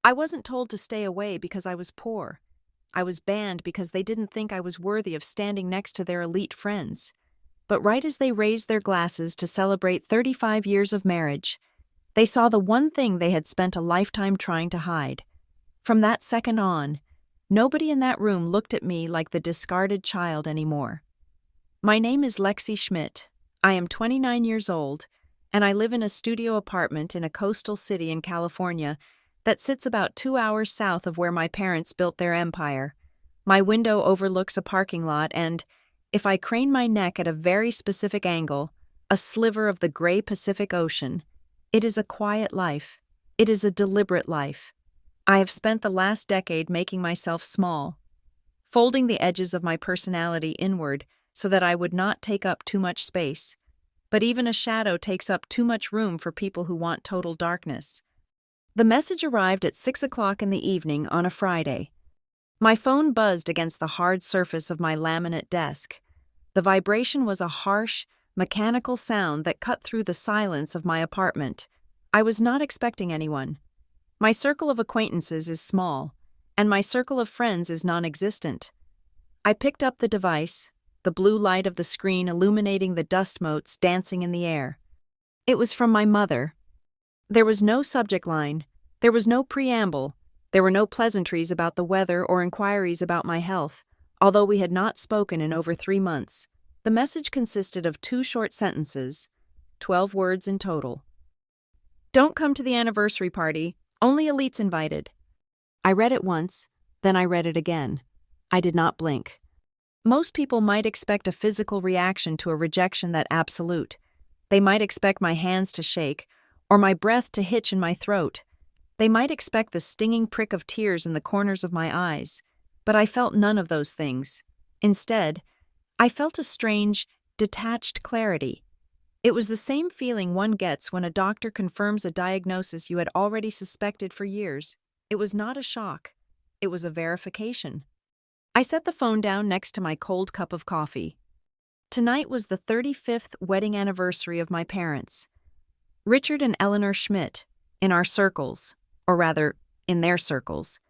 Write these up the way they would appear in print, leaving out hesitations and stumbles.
I wasn't told to stay away because I was poor. I was banned because they didn't think I was worthy of standing next to their elite friends. But right as they raised their glasses to celebrate 35 years of marriage, they saw the one thing they had spent a lifetime trying to hide. From that second on, nobody in that room looked at me like the discarded child anymore. My name is Lexi Schmidt. I am 29 years old, and I live in a studio apartment in a coastal city in California that sits about 2 hours south of where my parents built their empire. My window overlooks a parking lot and, if I crane my neck at a very specific angle, a sliver of the gray Pacific Ocean. It is a quiet life. It is a deliberate life. I have spent the last decade making myself small, folding the edges of my personality inward so that I would not take up too much space. But even a shadow takes up too much room for people who want total darkness. The message arrived at 6 o'clock in the evening on a Friday. My phone buzzed against the hard surface of my laminate desk. The vibration was a harsh, mechanical sound that cut through the silence of my apartment. I was not expecting anyone. My circle of acquaintances is small, and my circle of friends is non-existent. I picked up the device, the blue light of the screen illuminating the dust motes dancing in the air. It was from my mother. There was no subject line. There was no preamble. There were no pleasantries about the weather or inquiries about my health. Although we had not spoken in over 3 months, the message consisted of 2 short sentences, 12 words in total. Don't come to the anniversary party. Only elites invited. I read it once, then I read it again. I did not blink. Most people might expect a physical reaction to a rejection that absolute. They might expect my hands to shake, or my breath to hitch in my throat. They might expect the stinging prick of tears in the corners of my eyes, but I felt none of those things. Instead, I felt a strange, detached clarity. It was the same feeling one gets when a doctor confirms a diagnosis you had already suspected for years. It was not a shock. It was a verification. I set the phone down next to my cold cup of coffee. Tonight was the 35th wedding anniversary of my parents. Richard and Eleanor Schmidt, in our circles, or rather, in their circles.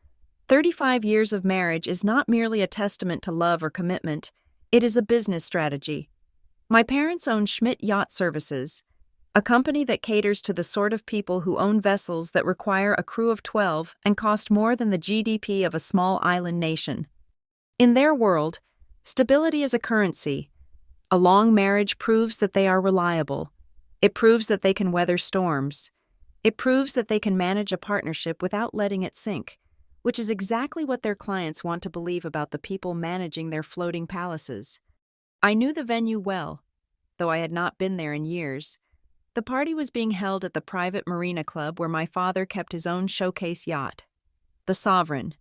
35 years of marriage is not merely a testament to love or commitment, it is a business strategy. My parents own Schmidt Yacht Services, a company that caters to the sort of people who own vessels that require a crew of 12 and cost more than the GDP of a small island nation. In their world, stability is a currency. A long marriage proves that they are reliable. It proves that they can weather storms. It proves that they can manage a partnership without letting it sink, which is exactly what their clients want to believe about the people managing their floating palaces. I knew the venue well, though I had not been there in years. The party was being held at the private marina club where my father kept his own showcase yacht, the Sovereign.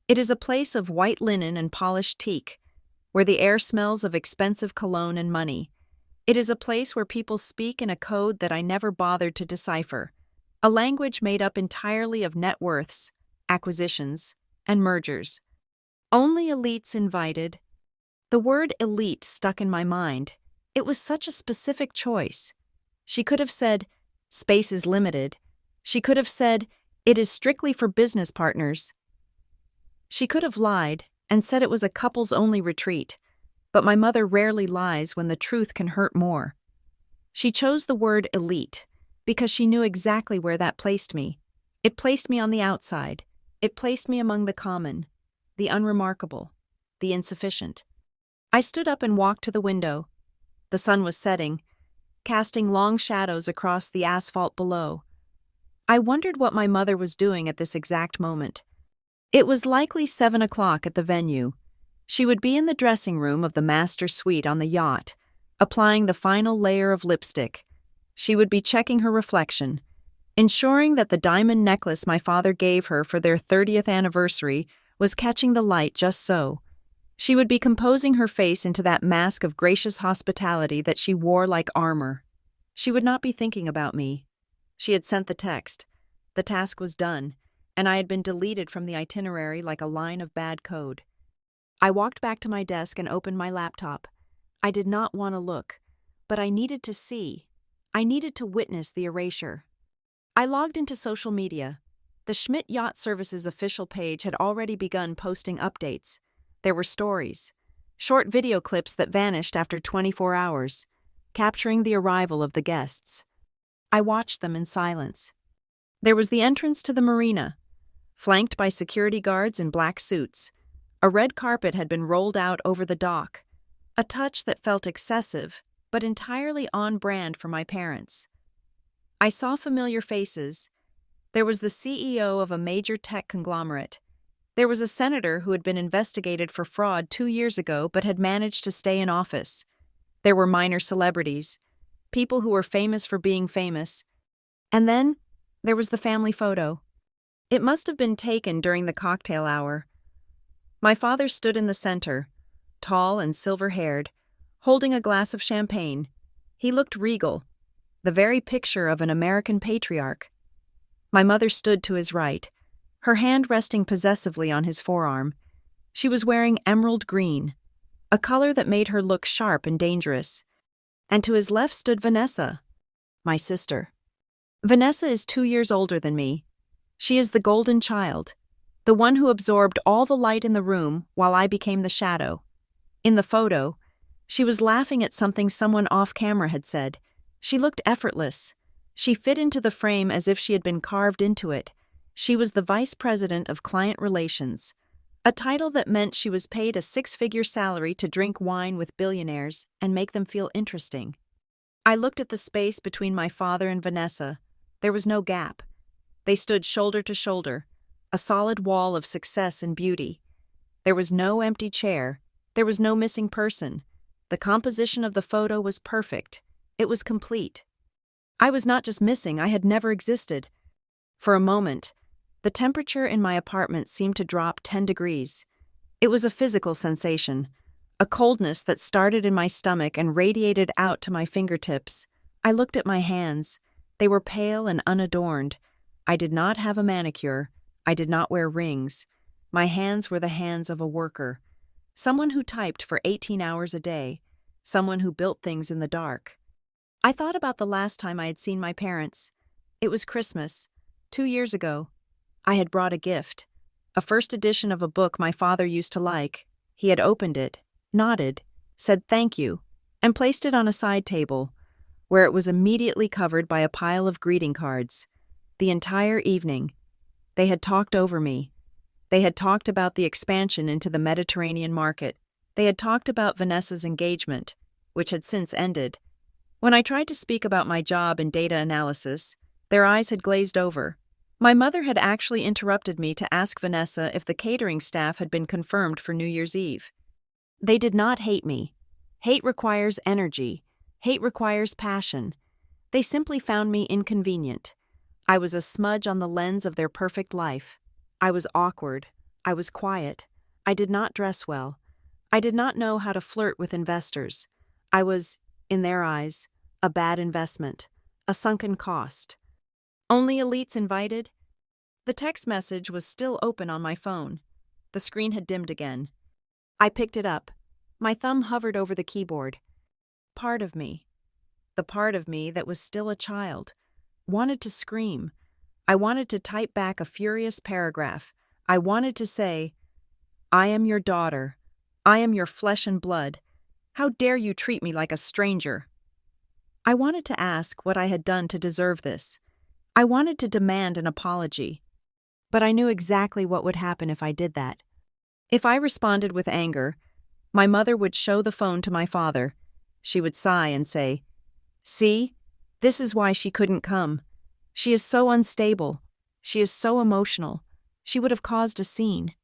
It is a place of white linen and polished teak, where the air smells of expensive cologne and money. It is a place where people speak in a code that I never bothered to decipher, a language made up entirely of net worths, acquisitions, and mergers. Only elites invited. The word elite stuck in my mind. It was such a specific choice. She could have said, space is limited. She could have said, it is strictly for business partners. She could have lied and said it was a couples-only retreat, but my mother rarely lies when the truth can hurt more. She chose the word elite because she knew exactly where that placed me. It placed me on the outside. It placed me among the common, the unremarkable, the insufficient. I stood up and walked to the window. The sun was setting, casting long shadows across the asphalt below. I wondered what my mother was doing at this exact moment. It was likely 7 o'clock at the venue. She would be in the dressing room of the master suite on the yacht, applying the final layer of lipstick. She would be checking her reflection, ensuring that the diamond necklace my father gave her for their 30th anniversary was catching the light just so. She would be composing her face into that mask of gracious hospitality that she wore like armor. She would not be thinking about me. She had sent the text. The task was done, and I had been deleted from the itinerary like a line of bad code. I walked back to my desk and opened my laptop. I did not want to look, but I needed to see. I needed to witness the erasure. I logged into social media. The Schmidt Yacht Services official page had already begun posting updates. There were stories, short video clips that vanished after 24 hours, capturing the arrival of the guests. I watched them in silence. There was the entrance to the marina, flanked by security guards in black suits. A red carpet had been rolled out over the dock, a touch that felt excessive, but entirely on brand for my parents. I saw familiar faces. There was the CEO of a major tech conglomerate. There was a senator who had been investigated for fraud 2 years ago but had managed to stay in office. There were minor celebrities, people who were famous for being famous. And then there was the family photo. It must have been taken during the cocktail hour. My father stood in the center, tall and silver-haired, holding a glass of champagne. He looked regal, the very picture of an American patriarch. My mother stood to his right, her hand resting possessively on his forearm. She was wearing emerald green, a color that made her look sharp and dangerous. And to his left stood Vanessa, my sister. Vanessa is 2 years older than me. She is the golden child, the one who absorbed all the light in the room while I became the shadow. In the photo, she was laughing at something someone off-camera had said. She looked effortless. She fit into the frame as if she had been carved into it. She was the Vice President of Client Relations, a title that meant she was paid a 6-figure salary to drink wine with billionaires and make them feel interesting. I looked at the space between my father and Vanessa. There was no gap. They stood shoulder to shoulder, a solid wall of success and beauty. There was no empty chair. There was no missing person. The composition of the photo was perfect. It was complete. I was not just missing, I had never existed. For a moment, the temperature in my apartment seemed to drop 10 degrees. It was a physical sensation, a coldness that started in my stomach and radiated out to my fingertips. I looked at my hands. They were pale and unadorned. I did not have a manicure. I did not wear rings. My hands were the hands of a worker, someone who typed for 18 hours a day, someone who built things in the dark. I thought about the last time I had seen my parents. It was Christmas, 2 years ago. I had brought a gift, a first edition of a book my father used to like. He had opened it, nodded, said thank you, and placed it on a side table, where it was immediately covered by a pile of greeting cards. The entire evening, they had talked over me. They had talked about the expansion into the Mediterranean market. They had talked about Vanessa's engagement, which had since ended. When I tried to speak about my job in data analysis, their eyes had glazed over. My mother had actually interrupted me to ask Vanessa if the catering staff had been confirmed for New Year's Eve. They did not hate me. Hate requires energy. Hate requires passion. They simply found me inconvenient. I was a smudge on the lens of their perfect life. I was awkward. I was quiet. I did not dress well. I did not know how to flirt with investors. I was, in their eyes, a bad investment, a sunken cost. Only elites invited? The text message was still open on my phone. The screen had dimmed again. I picked it up. My thumb hovered over the keyboard. Part of me, the part of me that was still a child, wanted to scream. I wanted to type back a furious paragraph. I wanted to say, I am your daughter. I am your flesh and blood. How dare you treat me like a stranger? I wanted to ask what I had done to deserve this. I wanted to demand an apology. But I knew exactly what would happen if I did that. If I responded with anger, my mother would show the phone to my father. She would sigh and say, "See, this is why she couldn't come. She is so unstable. She is so emotional. She would have caused a scene."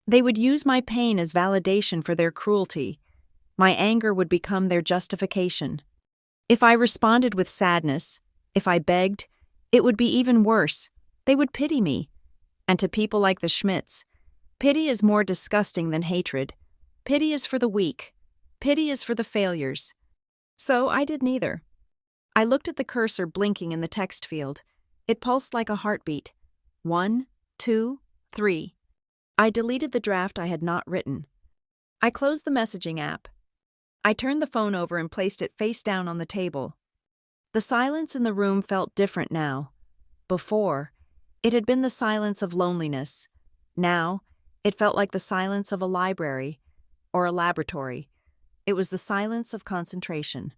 They would use my pain as validation for their cruelty. My anger would become their justification. If I responded with sadness, if I begged, it would be even worse. They would pity me. And to people like the Schmidts, pity is more disgusting than hatred. Pity is for the weak. Pity is for the failures. So I did neither. I looked at the cursor blinking in the text field. It pulsed like a heartbeat. 1, 2, 3. I deleted the draft I had not written. I closed the messaging app. I turned the phone over and placed it face down on the table. The silence in the room felt different now. Before, It had been the silence of loneliness. Now, it felt like the silence of a library or a laboratory. It was the silence of concentration.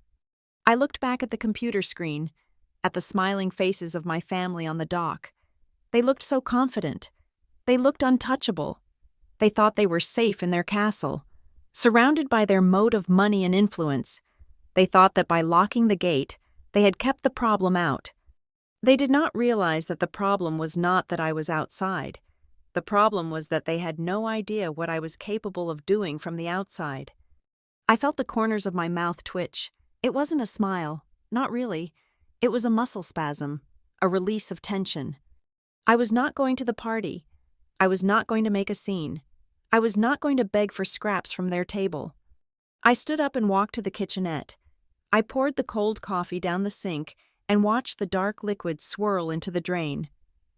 I looked back at the computer screen, at the smiling faces of my family on the dock. They looked so confident. They looked untouchable. They thought they were safe in their castle, surrounded by their moat of money and influence. They thought that by locking the gate, they had kept the problem out. They did not realize that the problem was not that I was outside. The problem was that they had no idea what I was capable of doing from the outside. I felt the corners of my mouth twitch. It wasn't a smile, not really. It was a muscle spasm, a release of tension. I was not going to the party. I was not going to make a scene. I was not going to beg for scraps from their table. I stood up and walked to the kitchenette. I poured the cold coffee down the sink and watched the dark liquid swirl into the drain.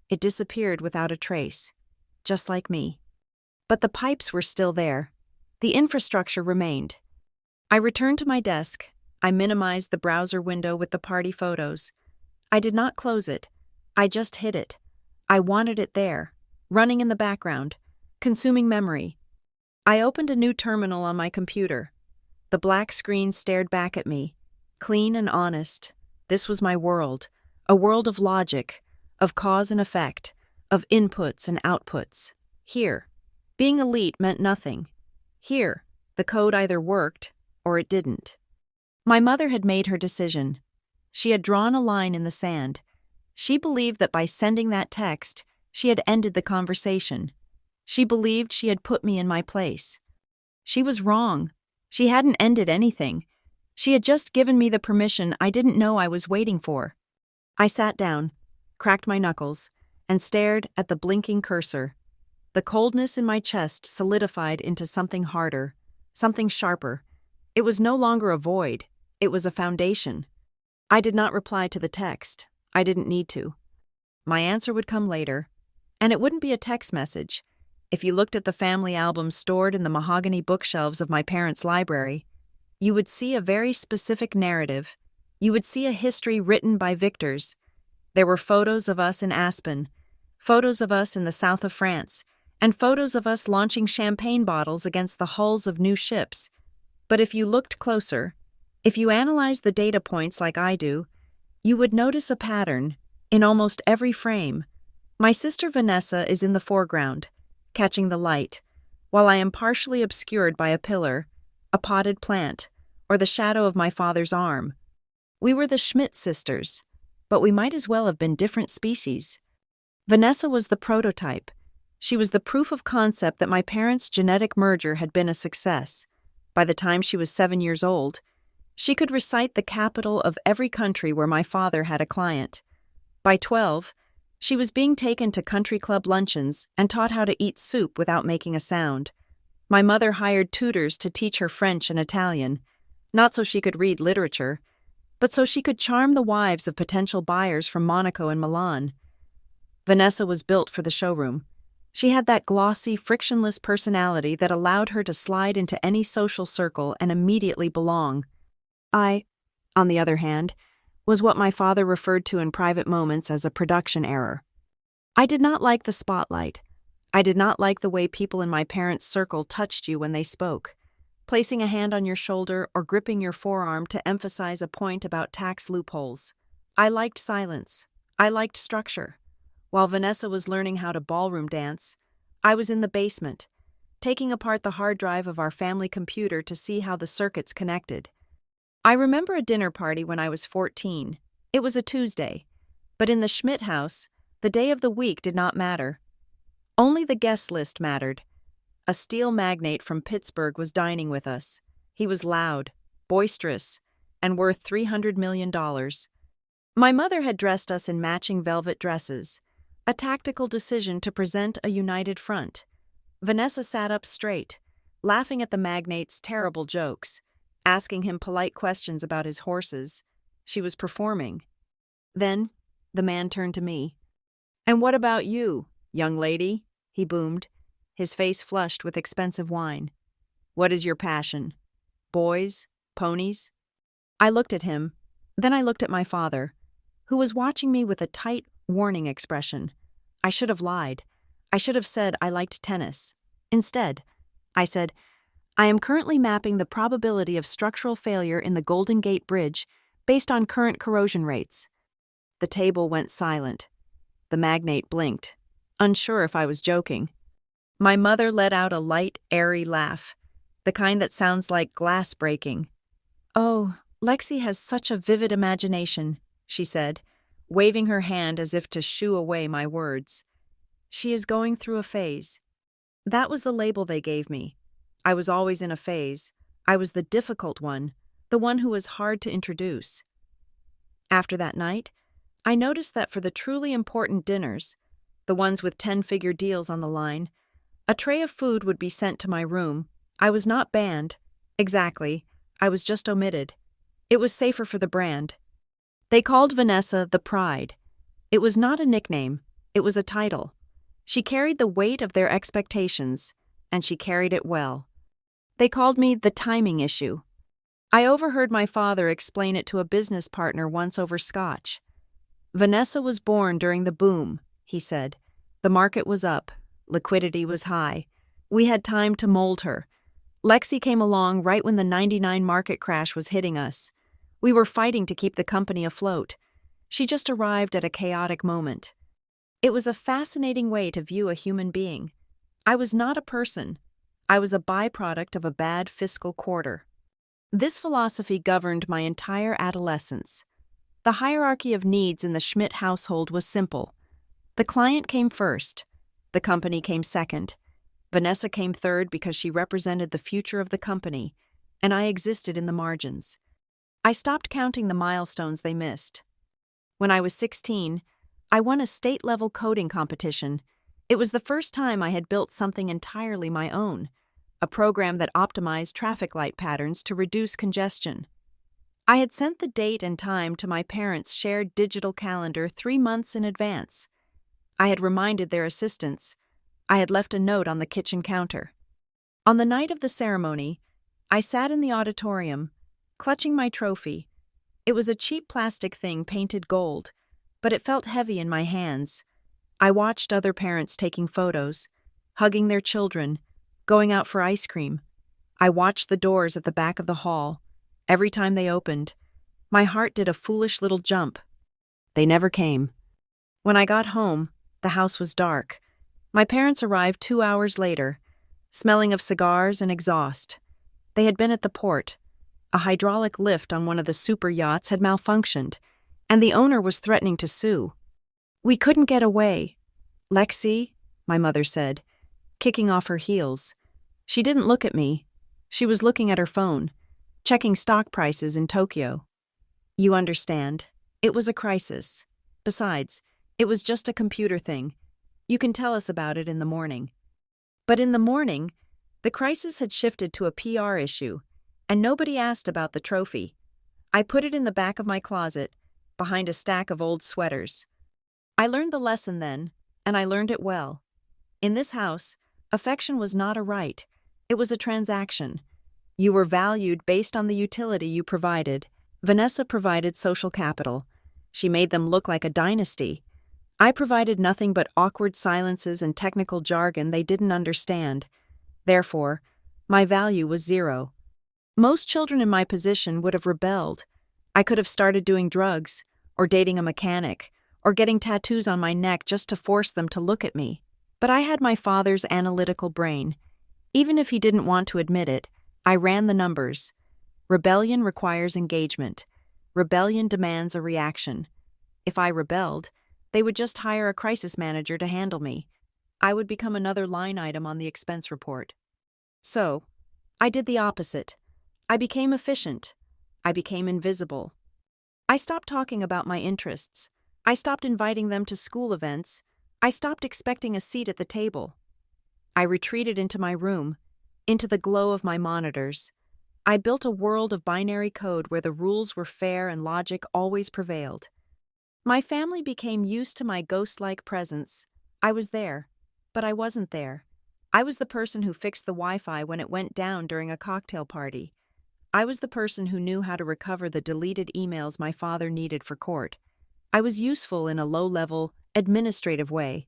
It disappeared without a trace, just like me. But the pipes were still there. The infrastructure remained. I returned to my desk. I minimized the browser window with the party photos. I did not close it. I just hid it. I wanted it there, running in the background, consuming memory. I opened a new terminal on my computer. The black screen stared back at me, clean and honest. This was my world, a world of logic, of cause and effect, of inputs and outputs. Here, being elite meant nothing. Here, the code either worked or it didn't. My mother had made her decision. She had drawn a line in the sand. She believed that by sending that text, she had ended the conversation. She believed she had put me in my place. She was wrong. She hadn't ended anything. She had just given me the permission I didn't know I was waiting for. I sat down, cracked my knuckles, and stared at the blinking cursor. The coldness in my chest solidified into something harder, something sharper. It was no longer a void. It was a foundation. I did not reply to the text. I didn't need to. My answer would come later, and it wouldn't be a text message. If you looked at the family albums stored in the mahogany bookshelves of my parents' library, you would see a very specific narrative. You would see a history written by victors. There were photos of us in Aspen, photos of us in the south of France, and photos of us launching champagne bottles against the hulls of new ships. But if you looked closer, if you analyzed the data points like I do, you would notice a pattern in almost every frame. My sister Vanessa is in the foreground, catching the light, while I am partially obscured by a pillar, a potted plant, or the shadow of my father's arm. We were the Schmidt sisters, but we might as well have been different species. Vanessa was the prototype. She was the proof of concept that my parents' genetic merger had been a success. By the time she was 7 years old, she could recite the capital of every country where my father had a client. By 12, she was being taken to country club luncheons and taught how to eat soup without making a sound. My mother hired tutors to teach her French and Italian, not so she could read literature, but so she could charm the wives of potential buyers from Monaco and Milan. Vanessa was built for the showroom. She had that glossy, frictionless personality that allowed her to slide into any social circle and immediately belong. I, on the other hand, was what my father referred to in private moments as a production error. I did not like the spotlight. I did not like the way people in my parents' circle touched you when they spoke, placing a hand on your shoulder or gripping your forearm to emphasize a point about tax loopholes. I liked silence. I liked structure. While Vanessa was learning how to ballroom dance, I was in the basement, taking apart the hard drive of our family computer to see how the circuits connected. I remember a dinner party when I was 14. It was a Tuesday, but in the Schmidt house, the day of the week did not matter. Only the guest list mattered. A steel magnate from Pittsburgh was dining with us. He was loud, boisterous, and worth $300 million. My mother had dressed us in matching velvet dresses, a tactical decision to present a united front. Vanessa sat up straight, laughing at the magnate's terrible jokes, asking him polite questions about his horses. She was performing. Then, the man turned to me. "And what about you, young lady?" he boomed, his face flushed with expensive wine. "What is your passion? Boys? Ponies?" I looked at him, then I looked at my father, who was watching me with a tight, warning expression. I should have lied. I should have said I liked tennis. Instead, I said, I am currently mapping the probability of structural failure in the Golden Gate Bridge based on current corrosion rates. The table went silent. The magnate blinked, unsure if I was joking. My mother let out a light, airy laugh, the kind that sounds like glass breaking. Oh, Lexi has such a vivid imagination, she said, waving her hand as if to shoo away my words. She is going through a phase. That was the label they gave me. I was always in a phase. I was the difficult one, the one who was hard to introduce. After that night, I noticed that for the truly important dinners, the ones with 10-figure deals on the line, a tray of food would be sent to my room. I was not banned. Exactly. I was just omitted. It was safer for the brand. They called Vanessa the Pride. It was not a nickname. It was a title. She carried the weight of their expectations, and she carried it well. They called me the timing issue. I overheard my father explain it to a business partner once over scotch. Vanessa was born during the boom, he said. The market was up. Liquidity was high. We had time to mold her. Lexi came along right when the '99 market crash was hitting us. We were fighting to keep the company afloat. She just arrived at a chaotic moment. It was a fascinating way to view a human being. I was not a person. I was a byproduct of a bad fiscal quarter. This philosophy governed my entire adolescence. The hierarchy of needs in the Schmidt household was simple. The client came first. The company came second. Vanessa came third because she represented the future of the company, and I existed in the margins. I stopped counting the milestones they missed. When I was 16, I won a state-level coding competition. It was the first time I had built something entirely my own, a program that optimized traffic light patterns to reduce congestion. I had sent the date and time to my parents' shared digital calendar 3 months in advance. I had reminded their assistants. I had left a note on the kitchen counter. On the night of the ceremony, I sat in the auditorium, clutching my trophy. It was a cheap plastic thing painted gold, but it felt heavy in my hands. I watched other parents taking photos, hugging their children, going out for ice cream. I watched the doors at the back of the hall. Every time they opened, my heart did a foolish little jump. They never came. When I got home, the house was dark. My parents arrived 2 hours later, smelling of cigars and exhaust. They had been at the port. A hydraulic lift on one of the super yachts had malfunctioned, and the owner was threatening to sue. We couldn't get away. Lexi, my mother said, kicking off her heels. She didn't look at me. She was looking at her phone, checking stock prices in Tokyo. You understand. It was a crisis. Besides, it was just a computer thing. You can tell us about it in the morning. But in the morning, the crisis had shifted to a PR issue, and nobody asked about the trophy. I put it in the back of my closet, behind a stack of old sweaters. I learned the lesson then, and I learned it well. In this house, affection was not a right. It was a transaction. You were valued based on the utility you provided. Vanessa provided social capital. She made them look like a dynasty. I provided nothing but awkward silences and technical jargon they didn't understand. Therefore, my value was zero. Most children in my position would have rebelled. I could have started doing drugs, or dating a mechanic, or getting tattoos on my neck just to force them to look at me. But I had my father's analytical brain. Even if he didn't want to admit it, I ran the numbers. Rebellion requires engagement. Rebellion demands a reaction. If I rebelled, they would just hire a crisis manager to handle me. I would become another line item on the expense report. So, I did the opposite. I became efficient. I became invisible. I stopped talking about my interests. I stopped inviting them to school events. I stopped expecting a seat at the table. I retreated into my room, into the glow of my monitors. I built a world of binary code where the rules were fair and logic always prevailed. My family became used to my ghost-like presence. I was there, but I wasn't there. I was the person who fixed the Wi-Fi when it went down during a cocktail party. I was the person who knew how to recover the deleted emails my father needed for court. I was useful in a low-level, administrative way,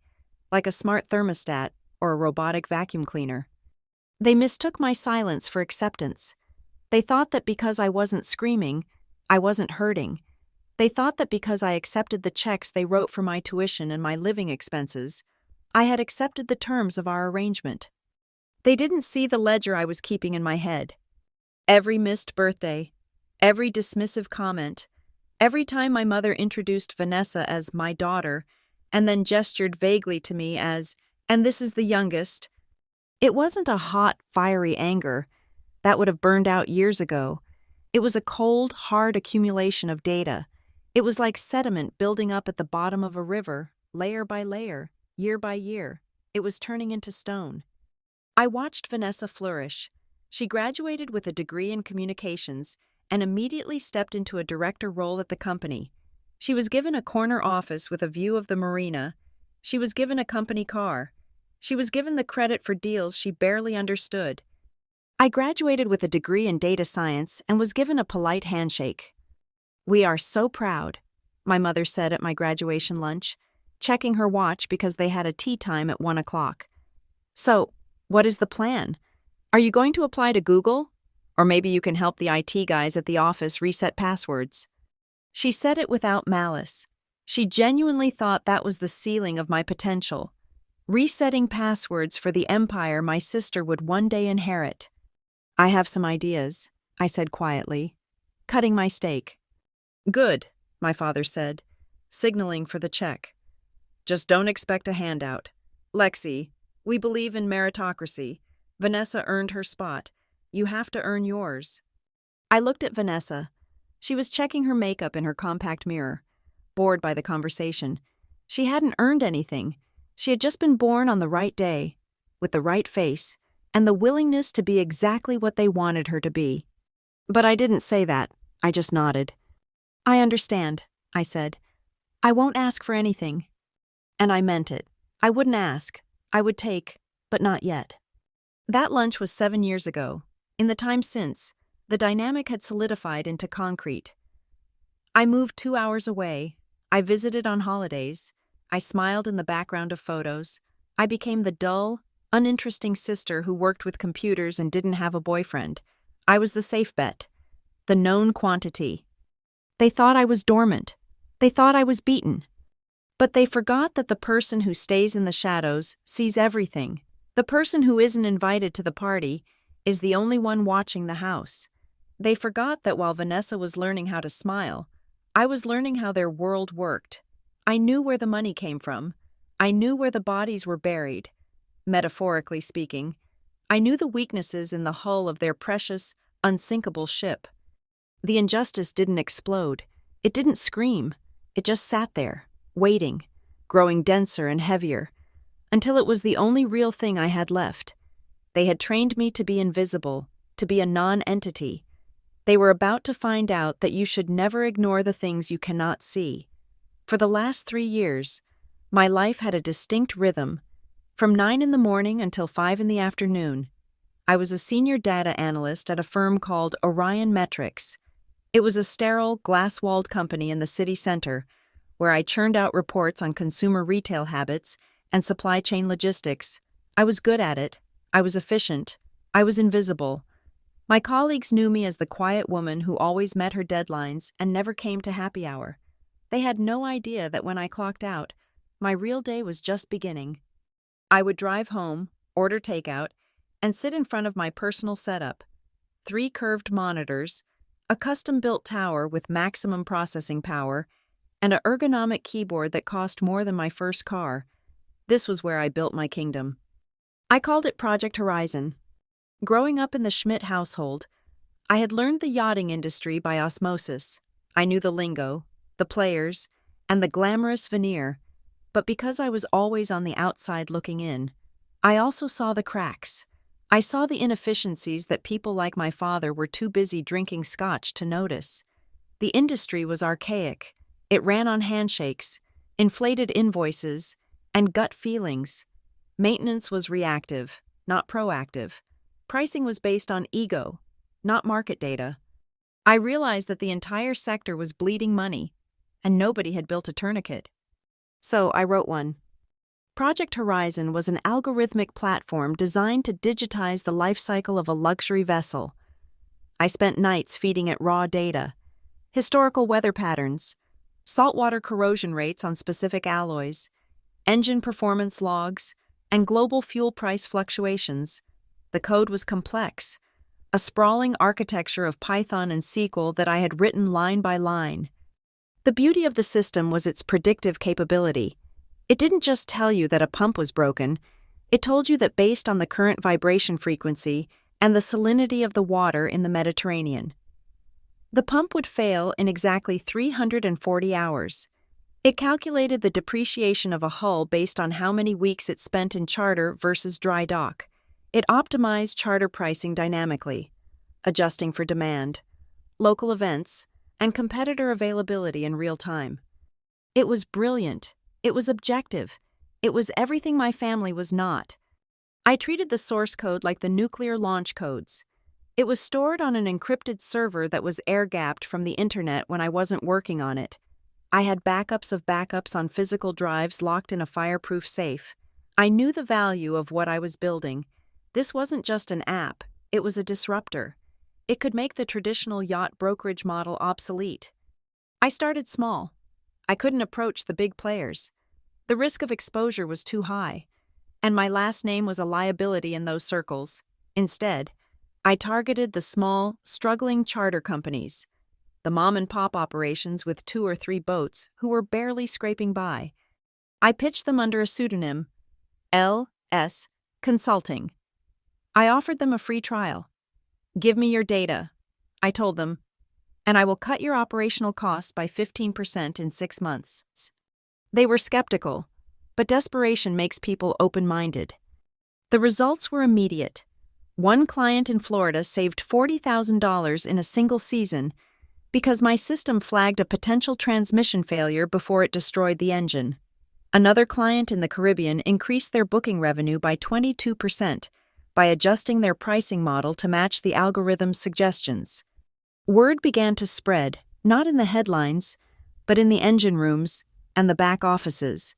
like a smart thermostat or a robotic vacuum cleaner. They mistook my silence for acceptance. They thought that because I wasn't screaming, I wasn't hurting. They thought that because I accepted the checks they wrote for my tuition and my living expenses, I had accepted the terms of our arrangement. They didn't see the ledger I was keeping in my head. Every missed birthday, every dismissive comment, every time my mother introduced Vanessa as my daughter and then gestured vaguely to me as, and this is the youngest. It wasn't a hot, fiery anger that would have burned out years ago. It was a cold, hard accumulation of data. It was like sediment building up at the bottom of a river, layer by layer, year by year. It was turning into stone. I watched Vanessa flourish. She graduated with a degree in communications and immediately stepped into a director role at the company. She was given a corner office with a view of the marina. She was given a company car. She was given the credit for deals she barely understood. I graduated with a degree in data science and was given a polite handshake. "We are so proud," my mother said at my graduation lunch, checking her watch because they had a tea time at 1 o'clock. "So, what is the plan? Are you going to apply to Google? Or maybe you can help the IT guys at the office reset passwords." She said it without malice. She genuinely thought that was the ceiling of my potential. Resetting passwords for the empire my sister would one day inherit. "I have some ideas," I said quietly, cutting my steak. "Good," my father said, signaling for the check. "Just don't expect a handout. Lexi, we believe in meritocracy. Vanessa earned her spot. You have to earn yours." I looked at Vanessa. She was checking her makeup in her compact mirror, bored by the conversation. She hadn't earned anything. She had just been born on the right day, with the right face, and the willingness to be exactly what they wanted her to be. But I didn't say that. I just nodded. "I understand," I said. "I won't ask for anything." And I meant it. I wouldn't ask. I would take, but not yet. That lunch was 7 years ago. In the time since, the dynamic had solidified into concrete. I moved 2 hours away. I visited on holidays. I smiled in the background of photos. I became the dull, uninteresting sister who worked with computers and didn't have a boyfriend. I was the safe bet, the known quantity. They thought I was dormant. They thought I was beaten. But they forgot that the person who stays in the shadows sees everything. The person who isn't invited to the party is the only one watching the house. They forgot that while Vanessa was learning how to smile, I was learning how their world worked. I knew where the money came from. I knew where the bodies were buried. Metaphorically speaking, I knew the weaknesses in the hull of their precious, unsinkable ship. The injustice didn't explode. It didn't scream. It just sat there, waiting, growing denser and heavier, until it was the only real thing I had left. They had trained me to be invisible, to be a non-entity. They were about to find out that you should never ignore the things you cannot see. For the last 3 years, my life had a distinct rhythm. From 9 in the morning until 5 in the afternoon, I was a senior data analyst at a firm called Orion Metrics. It was a sterile, glass-walled company in the city center, where I churned out reports on consumer retail habits and supply chain logistics. I was good at it. I was efficient. I was invisible. My colleagues knew me as the quiet woman who always met her deadlines and never came to happy hour. They had no idea that when I clocked out, my real day was just beginning. I would drive home, order takeout, and sit in front of my personal setup: 3 curved monitors, a custom-built tower with maximum processing power, and an ergonomic keyboard that cost more than my first car. This was where I built my kingdom. I called it Project Horizon. Growing up in the Schmidt household, I had learned the yachting industry by osmosis. I knew the lingo, the players, and the glamorous veneer, but because I was always on the outside looking in, I also saw the cracks. I saw the inefficiencies that people like my father were too busy drinking scotch to notice. The industry was archaic. It ran on handshakes, inflated invoices, and gut feelings. Maintenance was reactive, not proactive. Pricing was based on ego, not market data. I realized that the entire sector was bleeding money, and nobody had built a tourniquet. So I wrote one. Project Horizon was an algorithmic platform designed to digitize the life cycle of a luxury vessel. I spent nights feeding it raw data, historical weather patterns, saltwater corrosion rates on specific alloys, engine performance logs, and global fuel price fluctuations. The code was complex, a sprawling architecture of Python and SQL that I had written line by line. The beauty of the system was its predictive capability. It didn't just tell you that a pump was broken, it told you that based on the current vibration frequency and the salinity of the water in the Mediterranean, the pump would fail in exactly 340 hours. It calculated the depreciation of a hull based on how many weeks it spent in charter versus dry dock. It optimized charter pricing dynamically, adjusting for demand, local events, and competitor availability in real time. It was brilliant. It was objective. It was everything my family was not. I treated the source code like the nuclear launch codes. It was stored on an encrypted server that was air-gapped from the internet when I wasn't working on it. I had backups of backups on physical drives locked in a fireproof safe. I knew the value of what I was building. This wasn't just an app, it was a disruptor. It could make the traditional yacht brokerage model obsolete. I started small. I couldn't approach the big players. The risk of exposure was too high, and my last name was a liability in those circles. Instead, I targeted the small, struggling charter companies, the mom-and-pop operations with 2 or 3 boats who were barely scraping by. I pitched them under a pseudonym, L.S. Consulting. I offered them a free trial. "Give me your data," I told them, "and I will cut your operational costs by 15% in 6 months." They were skeptical, but desperation makes people open-minded. The results were immediate. One client in Florida saved $40,000 in a single season because my system flagged a potential transmission failure before it destroyed the engine. Another client in the Caribbean increased their booking revenue by 22% by adjusting their pricing model to match the algorithm's suggestions. Word began to spread, not in the headlines, but in the engine rooms and the back offices.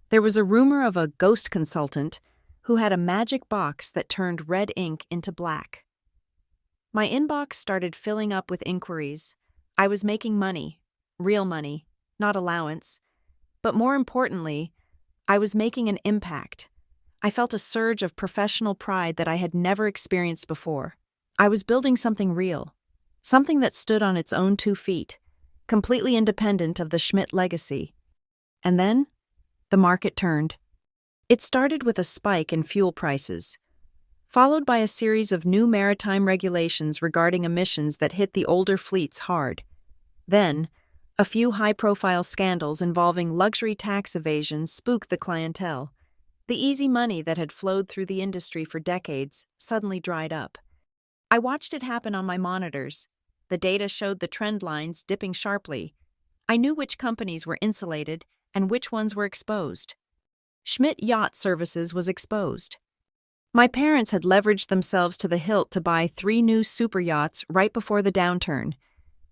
There was a rumor of a ghost consultant who had a magic box that turned red ink into black. My inbox started filling up with inquiries. I was making money, real money, not allowance. But more importantly, I was making an impact. I felt a surge of professional pride that I had never experienced before. I was building something real, something that stood on its own 2 feet, completely independent of the Schmidt legacy. And then, the market turned. It started with a spike in fuel prices, followed by a series of new maritime regulations regarding emissions that hit the older fleets hard. Then, a few high-profile scandals involving luxury tax evasion spooked the clientele. The easy money that had flowed through the industry for decades suddenly dried up. I watched it happen on my monitors. The data showed the trend lines dipping sharply. I knew which companies were insulated and which ones were exposed. Schmidt Yacht Services was exposed. My parents had leveraged themselves to the hilt to buy 3 new super yachts right before the downturn.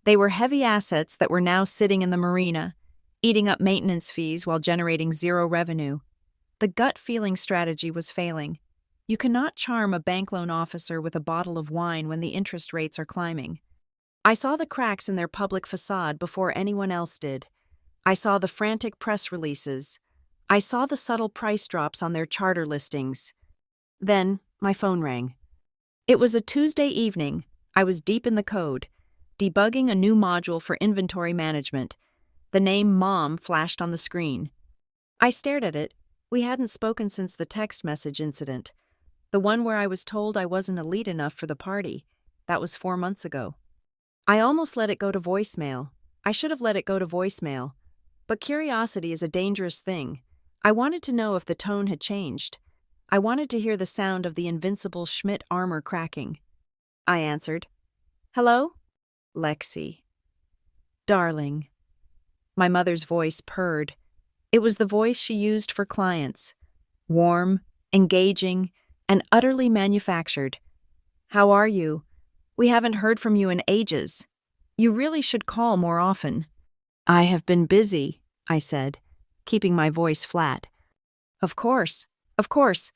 They were heavy assets that were now sitting in the marina, eating up maintenance fees while generating zero revenue. The gut-feeling strategy was failing. You cannot charm a bank loan officer with a bottle of wine when the interest rates are climbing. I saw the cracks in their public facade before anyone else did. I saw the frantic press releases. I saw the subtle price drops on their charter listings. Then, my phone rang. It was a Tuesday evening. I was deep in the code, debugging a new module for inventory management. The name Mom flashed on the screen. I stared at it. We hadn't spoken since the text message incident. The one where I was told I wasn't elite enough for the party. That was 4 months ago. I almost let it go to voicemail. I should have let it go to voicemail. But curiosity is a dangerous thing. I wanted to know if the tone had changed. I wanted to hear the sound of the invincible Schmidt armor cracking. I answered. "Hello?" "Lexi." "Darling." My mother's voice purred. It was the voice she used for clients. Warm, engaging, and utterly manufactured. "How are you? We haven't heard from you in ages. You really should call more often." "I have been busy," I said, keeping my voice flat. Of course. Of course.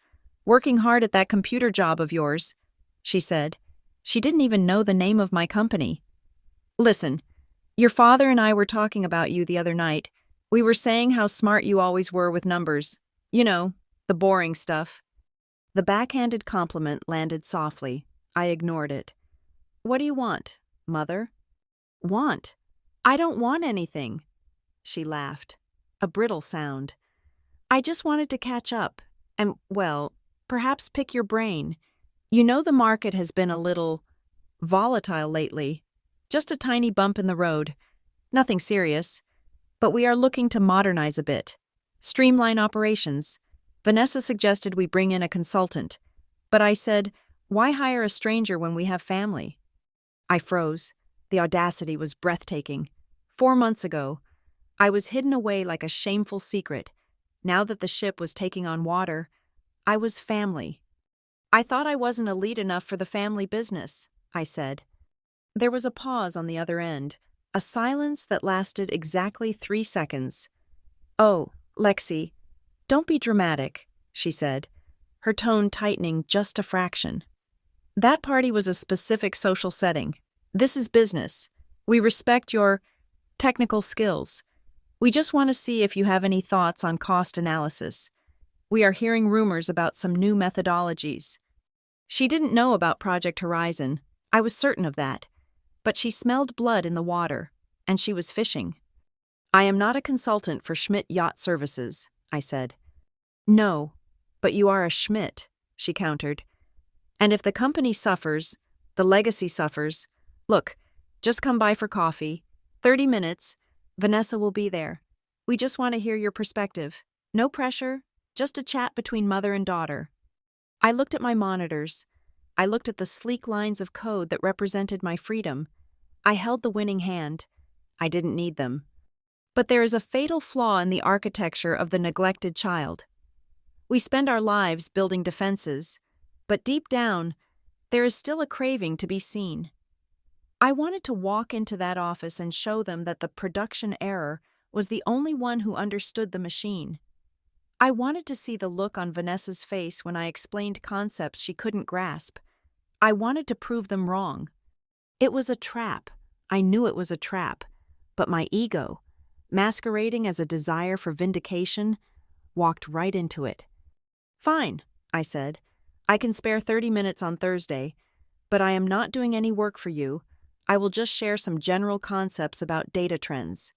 Working hard at that computer job of yours, she said. She didn't even know the name of my company. Listen, your father and I were talking about you the other night. We were saying how smart you always were with numbers. You know, the boring stuff. The backhanded compliment landed softly. I ignored it. What do you want, Mother? Want? I don't want anything. She laughed. A brittle sound. I just wanted to catch up and, well, perhaps pick your brain. You know the market has been a little volatile lately. Just a tiny bump in the road. Nothing serious. But we are looking to modernize a bit. Streamline operations. Vanessa suggested we bring in a consultant. But I said, why hire a stranger when we have family? I froze. The audacity was breathtaking. 4 months ago, I was hidden away like a shameful secret. Now that the ship was taking on water, I was family. I thought I wasn't elite enough for the family business, I said. There was a pause on the other end, a silence that lasted exactly 3 seconds. Oh, Lexi, don't be dramatic, she said, her tone tightening just a fraction. That party was a specific social setting. This is business. We respect your technical skills. We just want to see if you have any thoughts on cost analysis. We are hearing rumors about some new methodologies. She didn't know about Project Horizon. I was certain of that. But she smelled blood in the water, and she was fishing. I am not a consultant for Schmidt Yacht Services, I said. No, but you are a Schmidt, she countered. And if the company suffers, the legacy suffers. Look, just come by for coffee. 30 minutes. Vanessa will be there. We just want to hear your perspective. No pressure, just a chat between mother and daughter. I looked at my monitors. I looked at the sleek lines of code that represented my freedom. I held the winning hand. I didn't need them. But there is a fatal flaw in the architecture of the neglected child. We spend our lives building defenses, but deep down, there is still a craving to be seen. I wanted to walk into that office and show them that the production error was the only one who understood the machine. I wanted to see the look on Vanessa's face when I explained concepts she couldn't grasp. I wanted to prove them wrong. It was a trap. I knew it was a trap. But my ego, masquerading as a desire for vindication, walked right into it. Fine, I said. I can spare 30 minutes on Thursday, but I am not doing any work for you. I will just share some general concepts about data trends.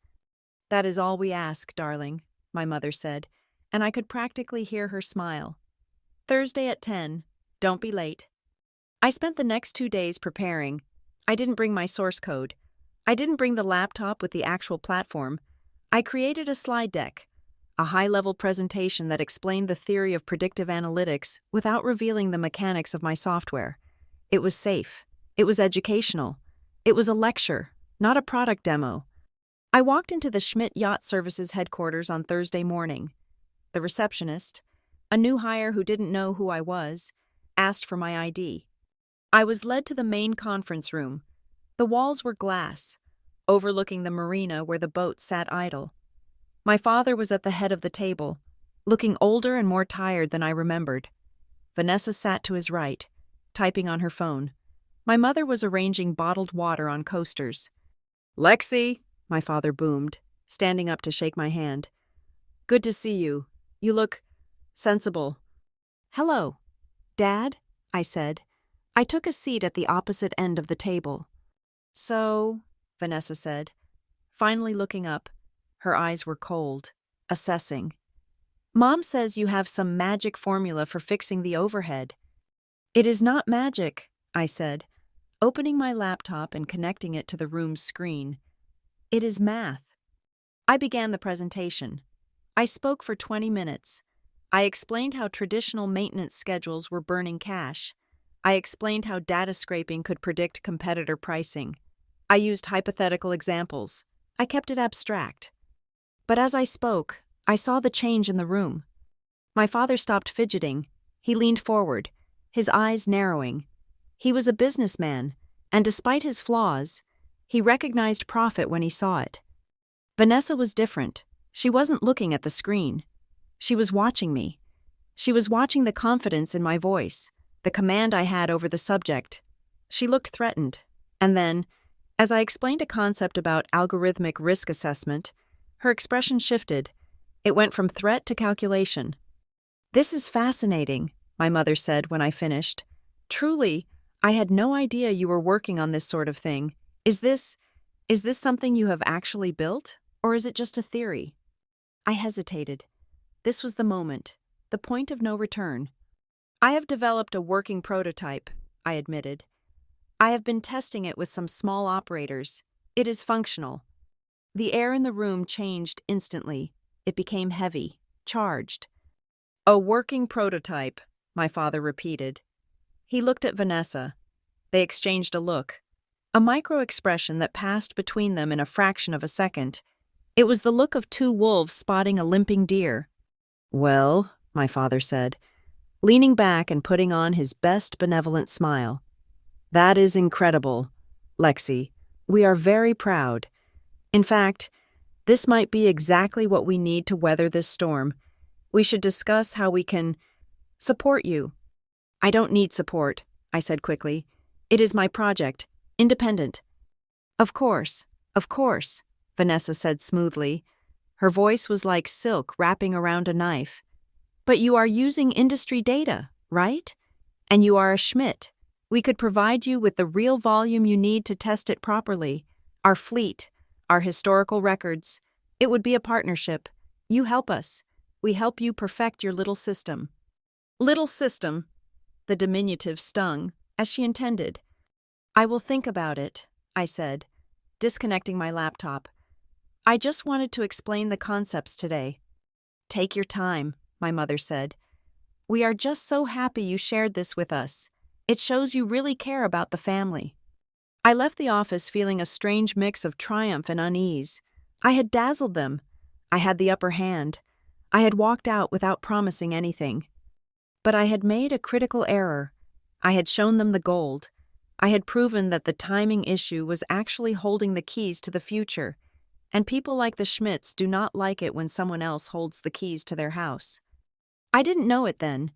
That is all we ask, darling, my mother said, and I could practically hear her smile. Thursday at 10. Don't be late. I spent the next 2 days preparing. I didn't bring my source code. I didn't bring the laptop with the actual platform. I created a slide deck, a high-level presentation that explained the theory of predictive analytics without revealing the mechanics of my software. It was safe. It was educational. It was a lecture, not a product demo. I walked into the Schmidt Yacht Services headquarters on Thursday morning. The receptionist, a new hire who didn't know who I was, asked for my ID. I was led to the main conference room. The walls were glass, overlooking the marina where the boat sat idle. My father was at the head of the table, looking older and more tired than I remembered. Vanessa sat to his right, typing on her phone. My mother was arranging bottled water on coasters. "Lexi," my father boomed, standing up to shake my hand. "Good to see you. You look sensible." "Hello, Dad," I said. I took a seat at the opposite end of the table. "So," Vanessa said, finally looking up. Her eyes were cold, assessing. "Mom says you have some magic formula for fixing the overhead." "It is not magic," I said, opening my laptop and connecting it to the room's screen. "It is math." I began the presentation. I spoke for 20 minutes. I explained how traditional maintenance schedules were burning cash. I explained how data scraping could predict competitor pricing. I used hypothetical examples. I kept it abstract. But as I spoke, I saw the change in the room. My father stopped fidgeting. He leaned forward, his eyes narrowing. He was a businessman, and despite his flaws, he recognized profit when he saw it. Vanessa was different. She wasn't looking at the screen. She was watching me. She was watching the confidence in my voice, the command I had over the subject. She looked threatened. And then, as I explained a concept about algorithmic risk assessment, her expression shifted. It went from threat to calculation. "This is fascinating," my mother said when I finished. "Truly, I had no idea you were working on this sort of thing. Is this something you have actually built, or is it just a theory?" I hesitated. This was the moment, the point of no return. "I have developed a working prototype," I admitted. "I have been testing it with some small operators. It is functional." The air in the room changed instantly. It became heavy, charged. "A working prototype," my father repeated. He looked at Vanessa. They exchanged a look, a micro-expression that passed between them in a fraction of a second. It was the look of two wolves spotting a limping deer. "Well," my father said, leaning back and putting on his best benevolent smile. "That is incredible, Lexi. We are very proud. In fact, this might be exactly what we need to weather this storm. We should discuss how we can support you." "I don't need support," I said quickly. "It is my project, independent." Of course," Vanessa said smoothly. Her voice was like silk wrapping around a knife. "But you are using industry data, right? And you are a Schmidt. We could provide you with the real volume you need to test it properly. Our fleet, our historical records. It would be a partnership. You help us. We help you perfect your little system." "Little system," the diminutive stung, as she intended. "I will think about it," I said, disconnecting my laptop. "I just wanted to explain the concepts today." "Take your time," my mother said. "We are just so happy you shared this with us. It shows you really care about the family." I left the office feeling a strange mix of triumph and unease. I had dazzled them. I had the upper hand. I had walked out without promising anything. But I had made a critical error. I had shown them the gold. I had proven that the timing issue was actually holding the keys to the future, and people like the Schmidts do not like it when someone else holds the keys to their house. I didn't know it then,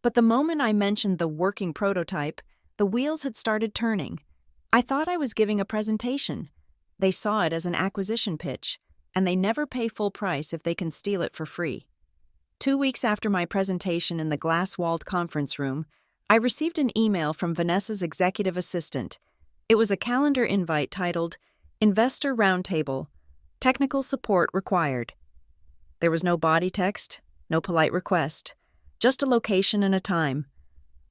but the moment I mentioned the working prototype, the wheels had started turning. I thought I was giving a presentation. They saw it as an acquisition pitch, and they never pay full price if they can steal it for free. 2 weeks after my presentation in the glass-walled conference room, I received an email from Vanessa's executive assistant. It was a calendar invite titled, "Investor Roundtable. Technical support required." There was no body text, no polite request, just a location and a time.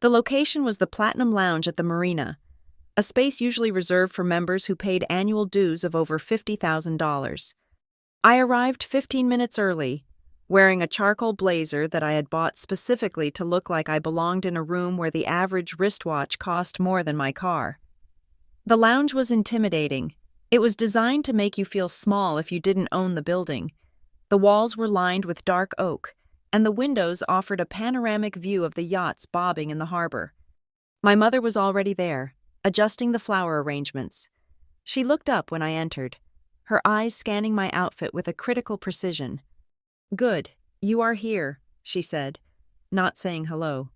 The location was the Platinum Lounge at the Marina, a space usually reserved for members who paid annual dues of over $50,000. I arrived 15 minutes early, wearing a charcoal blazer that I had bought specifically to look like I belonged in a room where the average wristwatch cost more than my car. The lounge was intimidating. It was designed to make you feel small if you didn't own the building. The walls were lined with dark oak, and the windows offered a panoramic view of the yachts bobbing in the harbor. My mother was already there, adjusting the flower arrangements. She looked up when I entered, her eyes scanning my outfit with a critical precision. "Good, you are here," she said, not saying hello.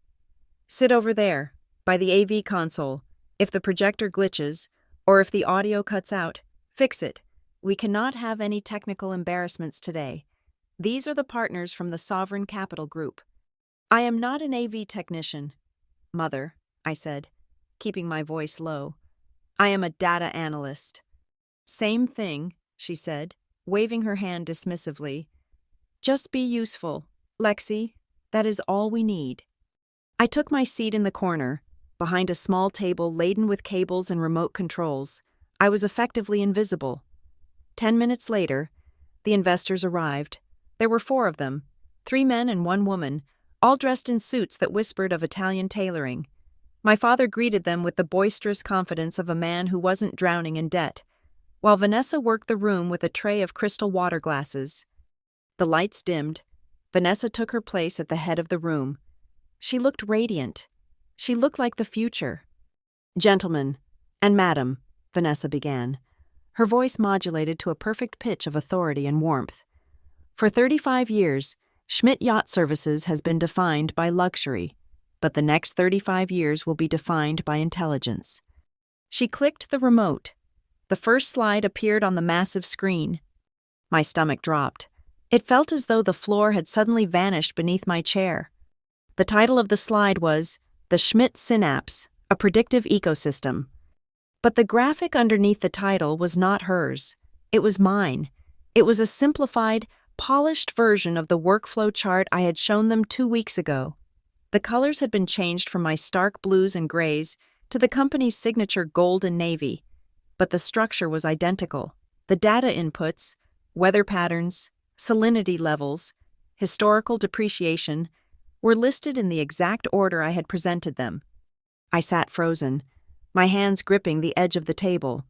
"Sit over there, by the AV console. If the projector glitches, or if the audio cuts out, fix it. We cannot have any technical embarrassments today. These are the partners from the Sovereign Capital Group." "I am not an AV technician, Mother," I said, keeping my voice low. "I am a data analyst." "Same thing," she said, waving her hand dismissively. "Just be useful, Lexi. That is all we need." I took my seat in the corner, behind a small table laden with cables and remote controls. I was effectively invisible. 10 minutes later, the investors arrived. There were 4 of them, 3 men and 1 woman, all dressed in suits that whispered of Italian tailoring. My father greeted them with the boisterous confidence of a man who wasn't drowning in debt, while Vanessa worked the room with a tray of crystal water glasses. The lights dimmed. Vanessa took her place at the head of the room. She looked radiant. She looked like the future. "Gentlemen and Madam," Vanessa began, her voice modulated to a perfect pitch of authority and warmth. "For 35 years, Schmidt Yacht Services has been defined by luxury, but the next 35 years will be defined by intelligence. She clicked the remote. The first slide appeared on the massive screen. My stomach dropped. It felt as though the floor had suddenly vanished beneath my chair. The title of the slide was The Schmidt Synapse, a Predictive Ecosystem. But the graphic underneath the title was not hers. It was mine. It was a simplified, polished version of the workflow chart I had shown them 2 weeks ago. The colors had been changed from my stark blues and grays to the company's signature gold and navy, but the structure was identical. The data inputs, weather patterns, salinity levels, historical depreciation, were listed in the exact order I had presented them. I sat frozen, my hands gripping the edge of the table.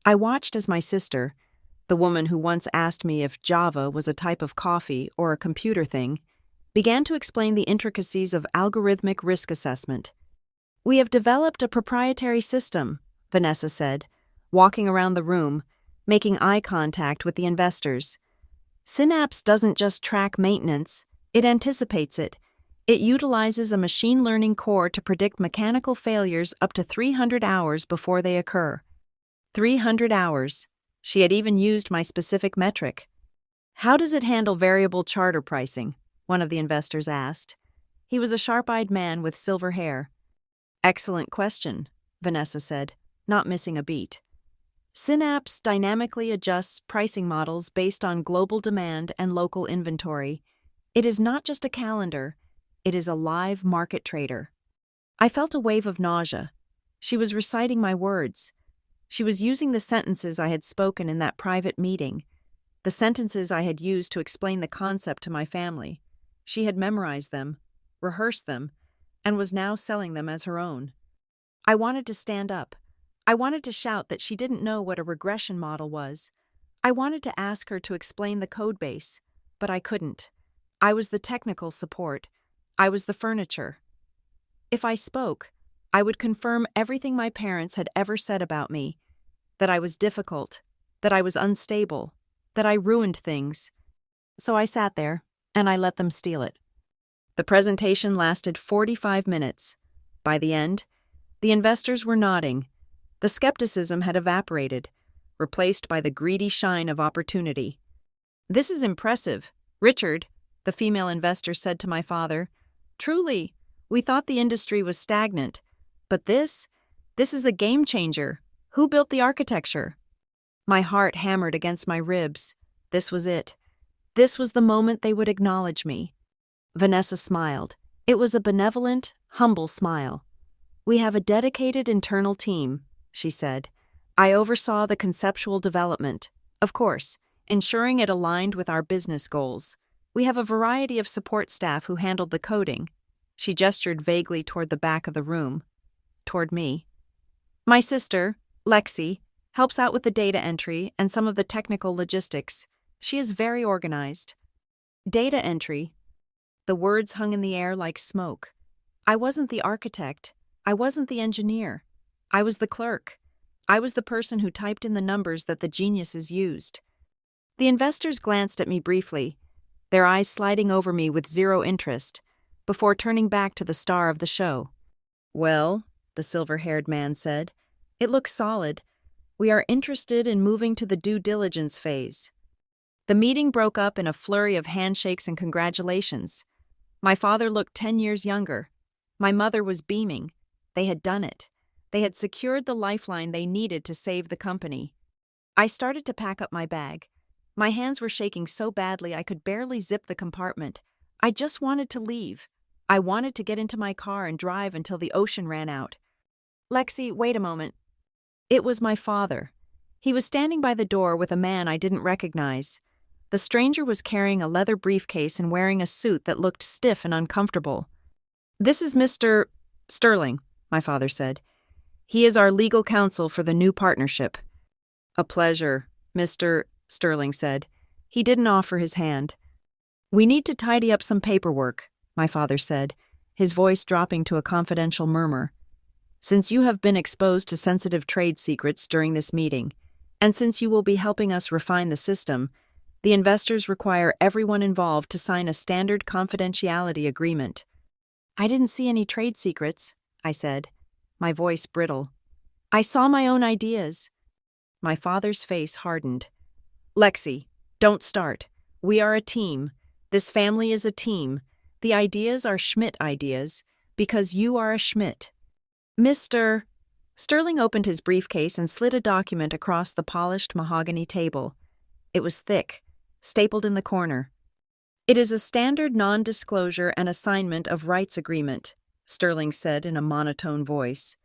I watched as my sister, the woman who once asked me if Java was a type of coffee or a computer thing, began to explain the intricacies of algorithmic risk assessment. "We have developed a proprietary system," Vanessa said, walking around the room, making eye contact with the investors. "Synapse doesn't just track maintenance, it anticipates it. It utilizes a machine learning core to predict mechanical failures up to 300 hours before they occur." 300 hours. She had even used my specific metric. "How does it handle variable charter pricing?" one of the investors asked. He was a sharp-eyed man with silver hair. "Excellent question," Vanessa said, not missing a beat. "Synapse dynamically adjusts pricing models based on global demand and local inventory. It is not just a calendar. It is a live market trader." I felt a wave of nausea. She was reciting my words. She was using the sentences I had spoken in that private meeting, the sentences I had used to explain the concept to my family. She had memorized them, rehearsed them, and was now selling them as her own. I wanted to stand up. I wanted to shout that she didn't know what a regression model was. I wanted to ask her to explain the codebase, but I couldn't. I was the technical support. I was the furniture. If I spoke, I would confirm everything my parents had ever said about me, that I was difficult, that I was unstable, that I ruined things. So I sat there, and I let them steal it. The presentation lasted 45 minutes. By the end, the investors were nodding. The skepticism had evaporated, replaced by the greedy shine of opportunity. "This is impressive, Richard," the female investor said to my father. "Truly, we thought the industry was stagnant. But this is a game changer. Who built the architecture?" My heart hammered against my ribs. This was it. This was the moment they would acknowledge me. Vanessa smiled. It was a benevolent, humble smile. "We have a dedicated internal team," she said. "I oversaw the conceptual development, of course, ensuring it aligned with our business goals. We have a variety of support staff who handled the coding." She gestured vaguely toward the back of the room, toward me. "My sister, Lexi, helps out with the data entry and some of the technical logistics. She is very organized." Data entry. The words hung in the air like smoke. I wasn't the architect. I wasn't the engineer. I was the clerk. I was the person who typed in the numbers that the geniuses used. The investors glanced at me briefly, their eyes sliding over me with zero interest, before turning back to the star of the show. "Well," the silver-haired man said, "it looks solid. We are interested in moving to the due diligence phase." The meeting broke up in a flurry of handshakes and congratulations. My father looked 10 years younger. My mother was beaming. They had done it. They had secured the lifeline they needed to save the company. I started to pack up my bag. My hands were shaking so badly I could barely zip the compartment. I just wanted to leave. I wanted to get into my car and drive until the ocean ran out. "Lexi, wait a moment." It was my father. He was standing by the door with a man I didn't recognize. The stranger was carrying a leather briefcase and wearing a suit that looked stiff and uncomfortable. "This is Mr. Sterling," my father said. "He is our legal counsel for the new partnership." "A pleasure," Mr. Sterling said. He didn't offer his hand. "We need to tidy up some paperwork," my father said, his voice dropping to a confidential murmur. "Since you have been exposed to sensitive trade secrets during this meeting, and since you will be helping us refine the system, The investors require everyone involved to sign a standard confidentiality agreement. I didn't see any trade secrets, I said, my voice brittle. I saw my own ideas. My father's face hardened. Lexi, don't start. We are a team. This family is a team. The ideas are Schmidt ideas, because you are a Schmidt. Mr. Sterling opened his briefcase and slid a document across the polished mahogany table. It was thick, stapled in the corner. It is a standard non-disclosure and assignment of rights agreement, Sterling said in a monotone voice.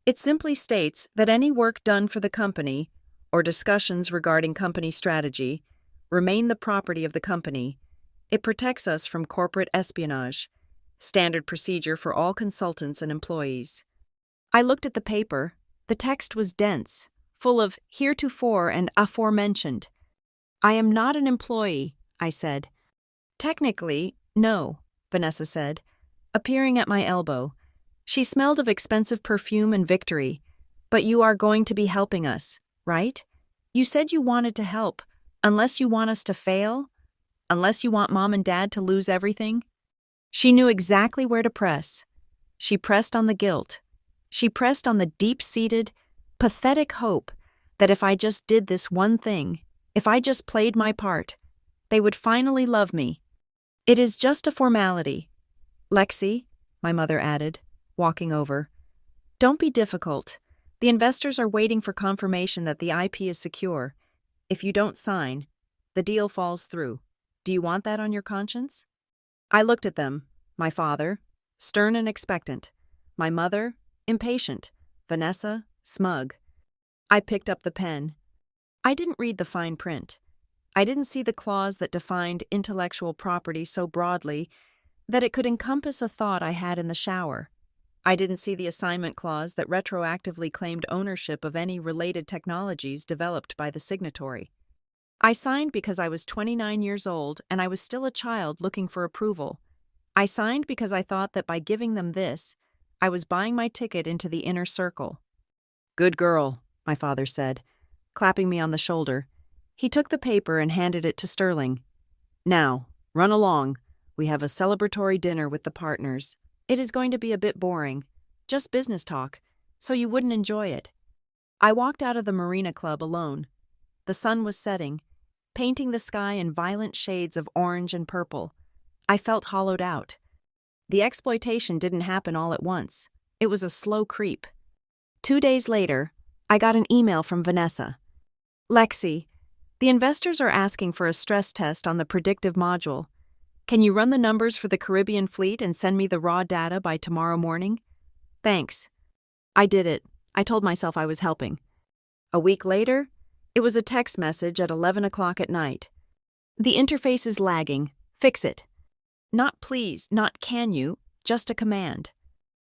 It simply states that any work done for the company, or discussions regarding company strategy, remain the property of the company. It protects us from corporate espionage. Standard procedure for all consultants and employees. I looked at the paper. The text was dense, full of heretofore and aforementioned. I am not an employee, I said. Technically, no, Vanessa said, appearing at my elbow. She smelled of expensive perfume and victory. But you are going to be helping us, right? You said you wanted to help, unless you want us to fail? Unless you want Mom and Dad to lose everything? She knew exactly where to press. She pressed on the guilt. She pressed on the deep-seated, pathetic hope that if I just did this one thing, if I just played my part, they would finally love me. It is just a formality. Lexi, my mother added, walking over. Don't be difficult. The investors are waiting for confirmation that the IP is secure. If you don't sign, the deal falls through. Do you want that on your conscience? I looked at them, my father, stern and expectant, my mother, impatient, Vanessa, smug. I picked up the pen. I didn't read the fine print. I didn't see the clause that defined intellectual property so broadly that it could encompass a thought I had in the shower. I didn't see the assignment clause that retroactively claimed ownership of any related technologies developed by the signatory. I signed because I was 29 years old and I was still a child looking for approval. I signed because I thought that by giving them this, I was buying my ticket into the inner circle. Good girl, my father said, clapping me on the shoulder. He took the paper and handed it to Sterling. Now, run along. We have a celebratory dinner with the partners. It is going to be a bit boring, just business talk, so you wouldn't enjoy it. I walked out of the Marina Club alone. The sun was setting, painting the sky in violent shades of orange and purple. I felt hollowed out. The exploitation didn't happen all at once. It was a slow creep. 2 days later, I got an email from Vanessa. Lexi, the investors are asking for a stress test on the predictive module. Can you run the numbers for the Caribbean fleet and send me the raw data by tomorrow morning? Thanks. I did it. I told myself I was helping. A week later, it was a text message at 11 o'clock at night. The interface is lagging. Fix it. Not please, not can you, just a command.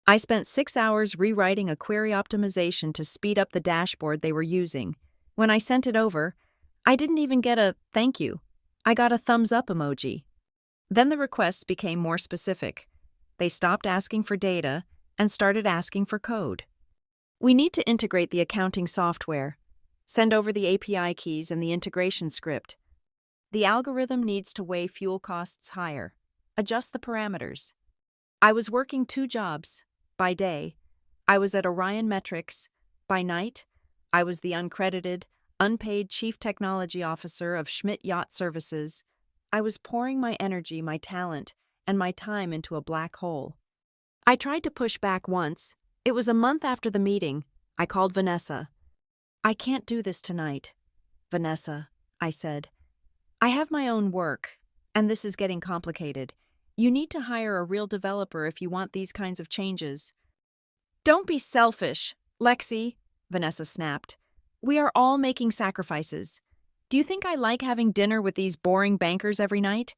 I spent 6 hours rewriting a query optimization to speed up the dashboard they were using. When I sent it over, I didn't even get a thank you. I got a thumbs up emoji. Then the requests became more specific. They stopped asking for data and started asking for code. We need to integrate the accounting software. Send over the API keys and the integration script. The algorithm needs to weigh fuel costs higher. Adjust the parameters. I was working 2 jobs. By day, I was at Orion Metrics. By night, I was the uncredited, unpaid Chief Technology Officer of Schmidt Yacht Services. I was pouring my energy, my talent, and my time into a black hole. I tried to push back once. It was a month after the meeting. I called Vanessa. I can't do this tonight. Vanessa, I said. I have my own work, and this is getting complicated. You need to hire a real developer if you want these kinds of changes. Don't be selfish, Lexi, Vanessa snapped. We are all making sacrifices. Do you think I like having dinner with these boring bankers every night?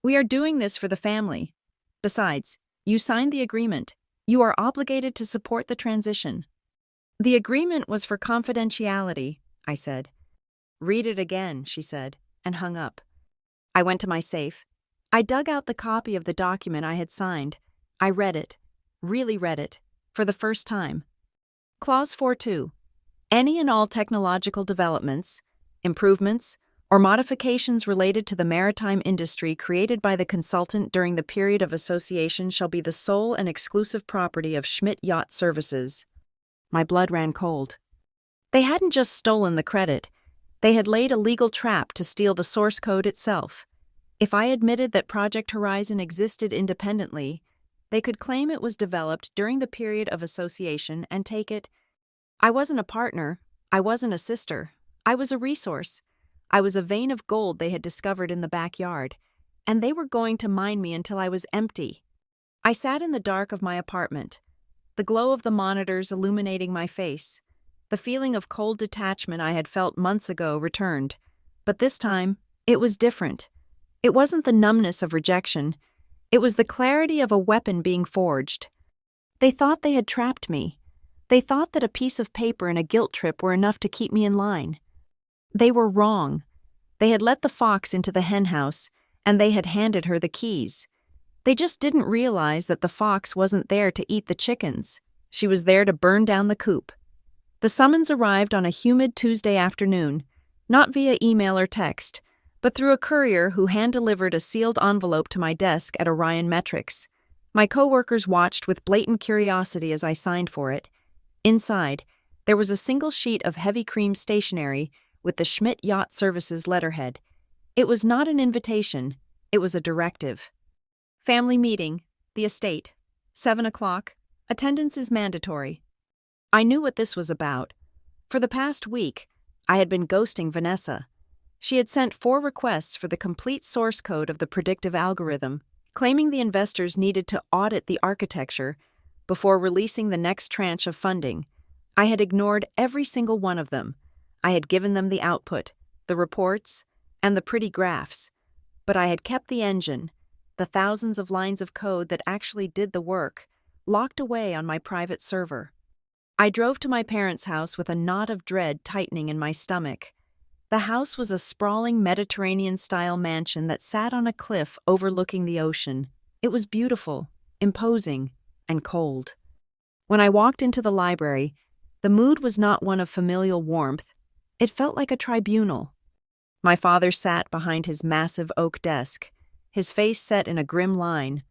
We are doing this for the family. Besides, you signed the agreement. You are obligated to support the transition. The agreement was for confidentiality, I said. Read it again, she said, and hung up. I went to my safe. I dug out the copy of the document I had signed. I read it, really read it, for the first time. Clause 4.2. Any and all technological developments, improvements, or modifications related to the maritime industry created by the consultant during the period of association shall be the sole and exclusive property of Schmidt Yacht Services. My blood ran cold. They hadn't just stolen the credit, they had laid a legal trap to steal the source code itself. If I admitted that Project Horizon existed independently, they could claim it was developed during the period of association and take it. I wasn't a partner, I wasn't a sister, I was a resource. I was a vein of gold they had discovered in the backyard, and they were going to mine me until I was empty. I sat in the dark of my apartment, the glow of the monitors illuminating my face. The feeling of cold detachment I had felt months ago returned, but this time, it was different. It wasn't the numbness of rejection, it was the clarity of a weapon being forged. They thought they had trapped me. They thought that a piece of paper and a guilt trip were enough to keep me in line. They were wrong. They had let the fox into the henhouse, and they had handed her the keys. They just didn't realize that the fox wasn't there to eat the chickens. She was there to burn down the coop. The summons arrived on a humid Tuesday afternoon, not via email or text, but through a courier who hand-delivered a sealed envelope to my desk at Orion Metrics. My coworkers watched with blatant curiosity as I signed for it. Inside, there was a single sheet of heavy cream stationery with the Schmidt Yacht Services letterhead. It was not an invitation, it was a directive. Family meeting, the estate, 7 o'clock, attendance is mandatory. I knew what this was about. For the past week, I had been ghosting Vanessa. She had sent 4 requests for the complete source code of the predictive algorithm, claiming the investors needed to audit the architecture before releasing the next tranche of funding. I had ignored every single one of them. I had given them the output, the reports, and the pretty graphs. But I had kept the engine, the thousands of lines of code that actually did the work, locked away on my private server. I drove to my parents' house with a knot of dread tightening in my stomach. The house was a sprawling Mediterranean-style mansion that sat on a cliff overlooking the ocean. It was beautiful, imposing, and cold. When I walked into the library, the mood was not one of familial warmth. It felt like a tribunal. My father sat behind his massive oak desk, his face set in a grim line.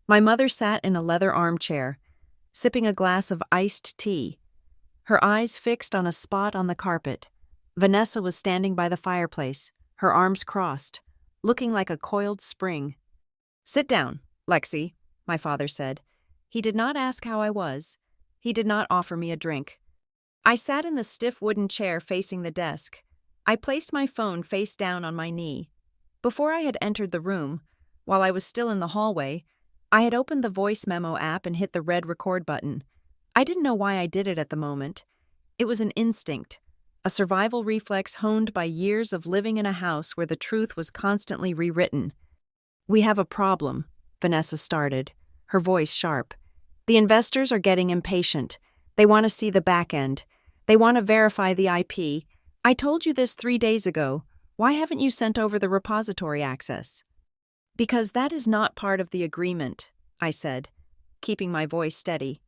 My mother sat in a leather armchair, sipping a glass of iced tea, her eyes fixed on a spot on the carpet. Vanessa was standing by the fireplace, her arms crossed, looking like a coiled spring. "Sit down, Lexi," my father said. He did not ask how I was. He did not offer me a drink. I sat in the stiff wooden chair facing the desk. I placed my phone face down on my knee. Before I had entered the room, while I was still in the hallway, I had opened the voice memo app and hit the red record button. I didn't know why I did it at the moment. It was an instinct, a survival reflex honed by years of living in a house where the truth was constantly rewritten. "We have a problem," Vanessa started, her voice sharp. "The investors are getting impatient. They want to see the back end. They want to verify the IP. I told you this 3 days ago. Why haven't you sent over the repository access?" "Because that is not part of the agreement," I said, keeping my voice steady.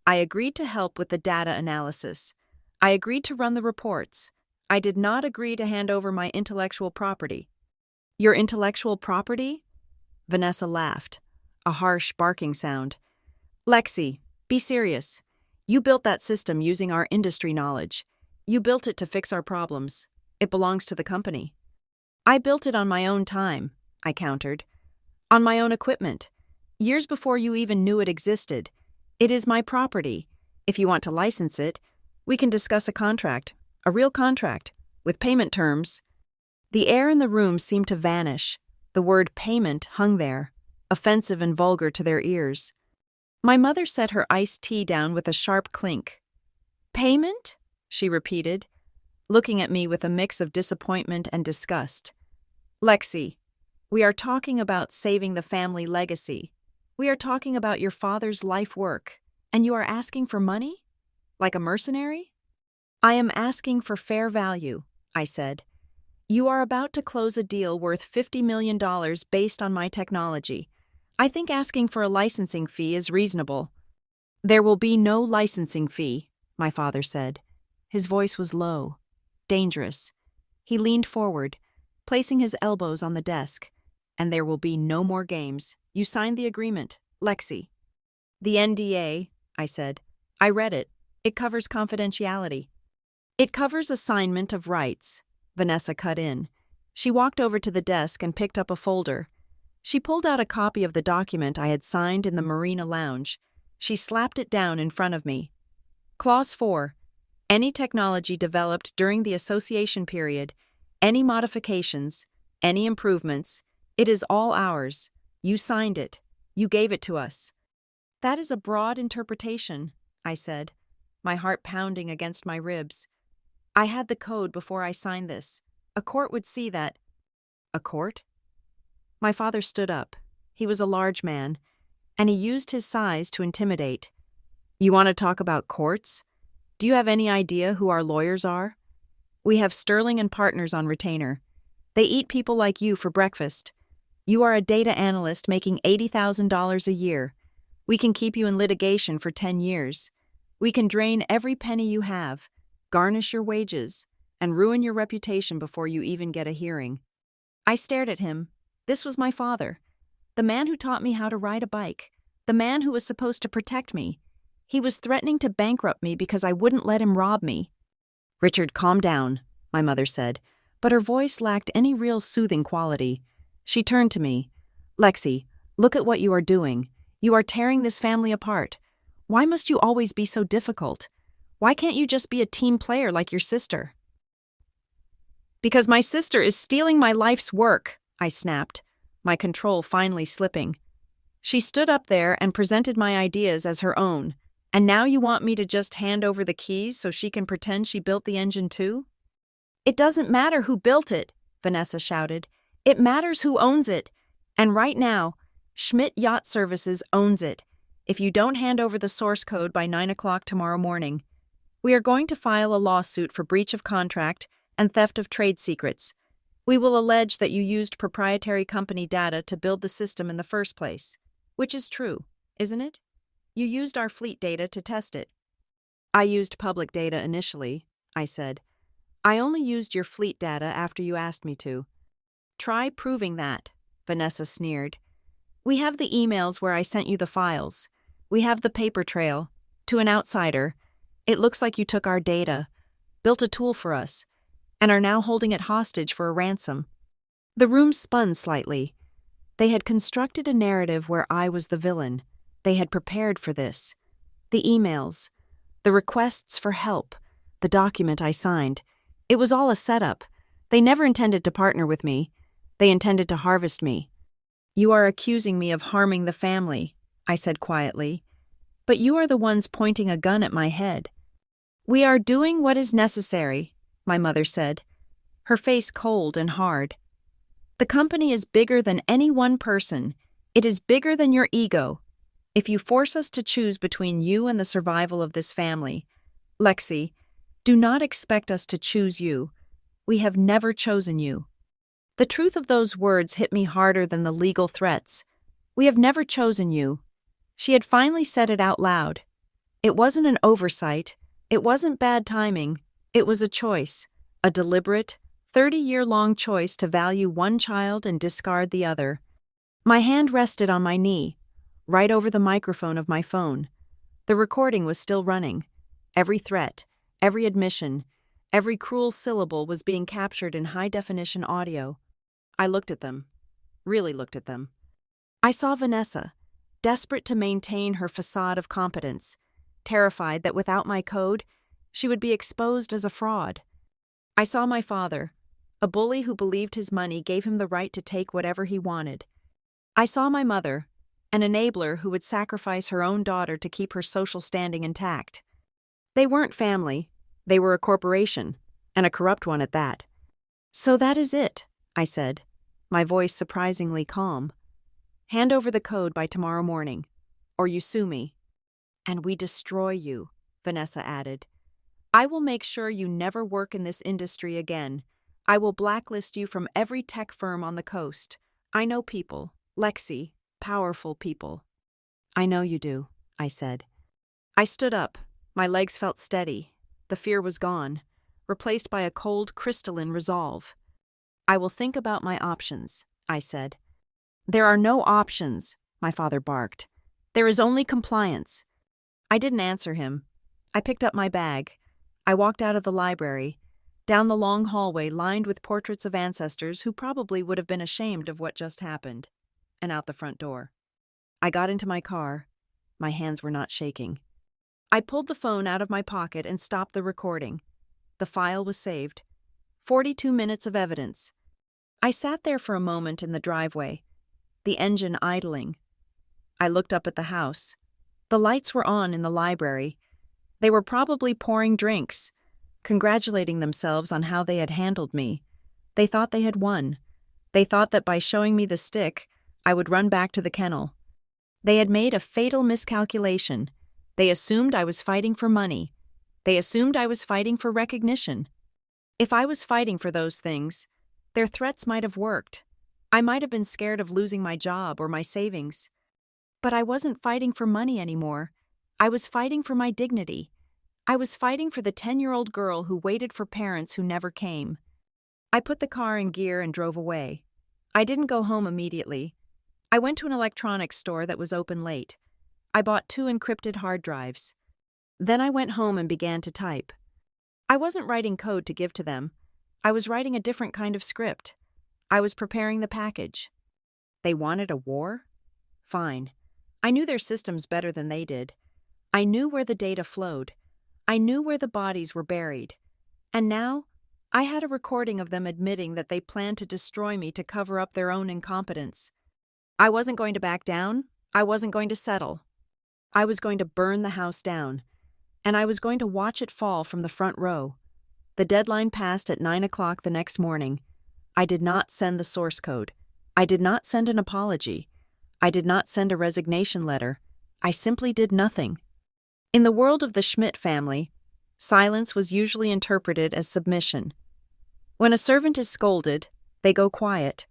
"I agreed to help with the data analysis. I agreed to run the reports. I did not agree to hand over my intellectual property." "Your intellectual property?" Vanessa laughed, a harsh barking sound. "Lexi, be serious. You built that system using our industry knowledge. You built it to fix our problems. It belongs to the company." "I built it on my own time," I countered. "On my own equipment. Years before you even knew it existed. It is my property. If you want to license it, we can discuss a contract, a real contract, with payment terms." The air in the room seemed to vanish. The word payment hung there, offensive and vulgar to their ears. My mother set her iced tea down with a sharp clink. "Payment?" she repeated, looking at me with a mix of disappointment and disgust. "Lexi, we are talking about saving the family legacy. We are talking about your father's life work, and you are asking for money? Like a mercenary?" "I am asking for fair value," I said. "You are about to close a deal worth $50 million based on my technology. I think asking for a licensing fee is reasonable." "There will be no licensing fee," my father said. His voice was low, dangerous. He leaned forward, placing his elbows on the desk. And there will be no more games. You signed the agreement, Lexi. The NDA, I said. I read it. It covers confidentiality. It covers assignment of rights, Vanessa cut in. She walked over to the desk and picked up a folder. She pulled out a copy of the document I had signed in the Marina Lounge. She slapped it down in front of me. Clause 4. Any technology developed during the association period, any modifications, any improvements, it is all ours. You signed it. You gave it to us. That is a broad interpretation, I said, my heart pounding against my ribs. I had the code before I signed this. A court would see that. A court? My father stood up. He was a large man, and he used his size to intimidate. You want to talk about courts? Do you have any idea who our lawyers are? We have Sterling and Partners on retainer. They eat people like you for breakfast. You are a data analyst making $80,000 a year. We can keep you in litigation for 10 years. We can drain every penny you have, garnish your wages, and ruin your reputation before you even get a hearing. I stared at him. This was my father, the man who taught me how to ride a bike, the man who was supposed to protect me. He was threatening to bankrupt me because I wouldn't let him rob me. Richard, calm down, my mother said, but her voice lacked any real soothing quality. She turned to me. Lexi, look at what you are doing. You are tearing this family apart. Why must you always be so difficult? Why can't you just be a team player like your sister? Because my sister is stealing my life's work, I snapped, my control finally slipping. She stood up there and presented my ideas as her own. And now you want me to just hand over the keys so she can pretend she built the engine too? It doesn't matter who built it, Vanessa shouted. It matters who owns it. And right now, Schmidt Yacht Services owns it. If you don't hand over the source code by 9 o'clock tomorrow morning, we are going to file a lawsuit for breach of contract and theft of trade secrets. We will allege that you used proprietary company data to build the system in the first place, which is true, isn't it? You used our fleet data to test it. I used public data initially, I said. I only used your fleet data after you asked me to. Try proving that, Vanessa sneered. We have the emails where I sent you the files. We have the paper trail. To an outsider, it looks like you took our data, built a tool for us, and are now holding it hostage for a ransom. The room spun slightly. They had constructed a narrative where I was the villain. They had prepared for this. The emails, the requests for help, the document I signed. It was all a setup. They never intended to partner with me. They intended to harvest me. You are accusing me of harming the family, I said quietly. But you are the ones pointing a gun at my head. We are doing what is necessary, my mother said, her face cold and hard. The company is bigger than any one person. It is bigger than your ego. If you force us to choose between you and the survival of this family, Lexi, do not expect us to choose you. We have never chosen you. The truth of those words hit me harder than the legal threats. We have never chosen you. She had finally said it out loud. It wasn't an oversight. It wasn't bad timing. It was a choice, a deliberate, 30-year-long choice to value one child and discard the other. My hand rested on my knee, right over the microphone of my phone. The recording was still running. Every threat, every admission, every cruel syllable was being captured in high-definition audio. I looked at them, really looked at them. I saw Vanessa, desperate to maintain her facade of competence, terrified that without my code, she would be exposed as a fraud. I saw my father, a bully who believed his money gave him the right to take whatever he wanted. I saw my mother, an enabler who would sacrifice her own daughter to keep her social standing intact. They weren't family, they were a corporation, and a corrupt one at that. So that is it, I said, my voice surprisingly calm. Hand over the code by tomorrow morning, or you sue me. And we destroy you, Vanessa added. I will make sure you never work in this industry again. I will blacklist you from every tech firm on the coast. I know people, Lexi, powerful people. I know you do, I said. I stood up. My legs felt steady. The fear was gone, replaced by a cold, crystalline resolve. I will think about my options, I said. There are no options, my father barked. There is only compliance. I didn't answer him. I picked up my bag. I walked out of the library, down the long hallway lined with portraits of ancestors who probably would have been ashamed of what just happened, and out the front door. I got into my car. My hands were not shaking. I pulled the phone out of my pocket and stopped the recording. The file was saved. 42 minutes of evidence. I sat there for a moment in the driveway, the engine idling. I looked up at the house. The lights were on in the library. They were probably pouring drinks, congratulating themselves on how they had handled me. They thought they had won. They thought that by showing me the stick, I would run back to the kennel. They had made a fatal miscalculation. They assumed I was fighting for money. They assumed I was fighting for recognition. If I was fighting for those things, their threats might have worked. I might have been scared of losing my job or my savings. But I wasn't fighting for money anymore. I was fighting for my dignity. I was fighting for the 10-year-old girl who waited for parents who never came. I put the car in gear and drove away. I didn't go home immediately. I went to an electronics store that was open late. I bought 2 encrypted hard drives. Then I went home and began to type. I wasn't writing code to give to them. I was writing a different kind of script. I was preparing the package. They wanted a war? Fine. I knew their systems better than they did. I knew where the data flowed. I knew where the bodies were buried. And now, I had a recording of them admitting that they planned to destroy me to cover up their own incompetence. I wasn't going to back down. I wasn't going to settle. I was going to burn the house down. And I was going to watch it fall from the front row. The deadline passed at 9 o'clock the next morning. I did not send the source code. I did not send an apology. I did not send a resignation letter. I simply did nothing. In the world of the Schmidt family, silence was usually interpreted as submission. When a servant is scolded, they go quiet.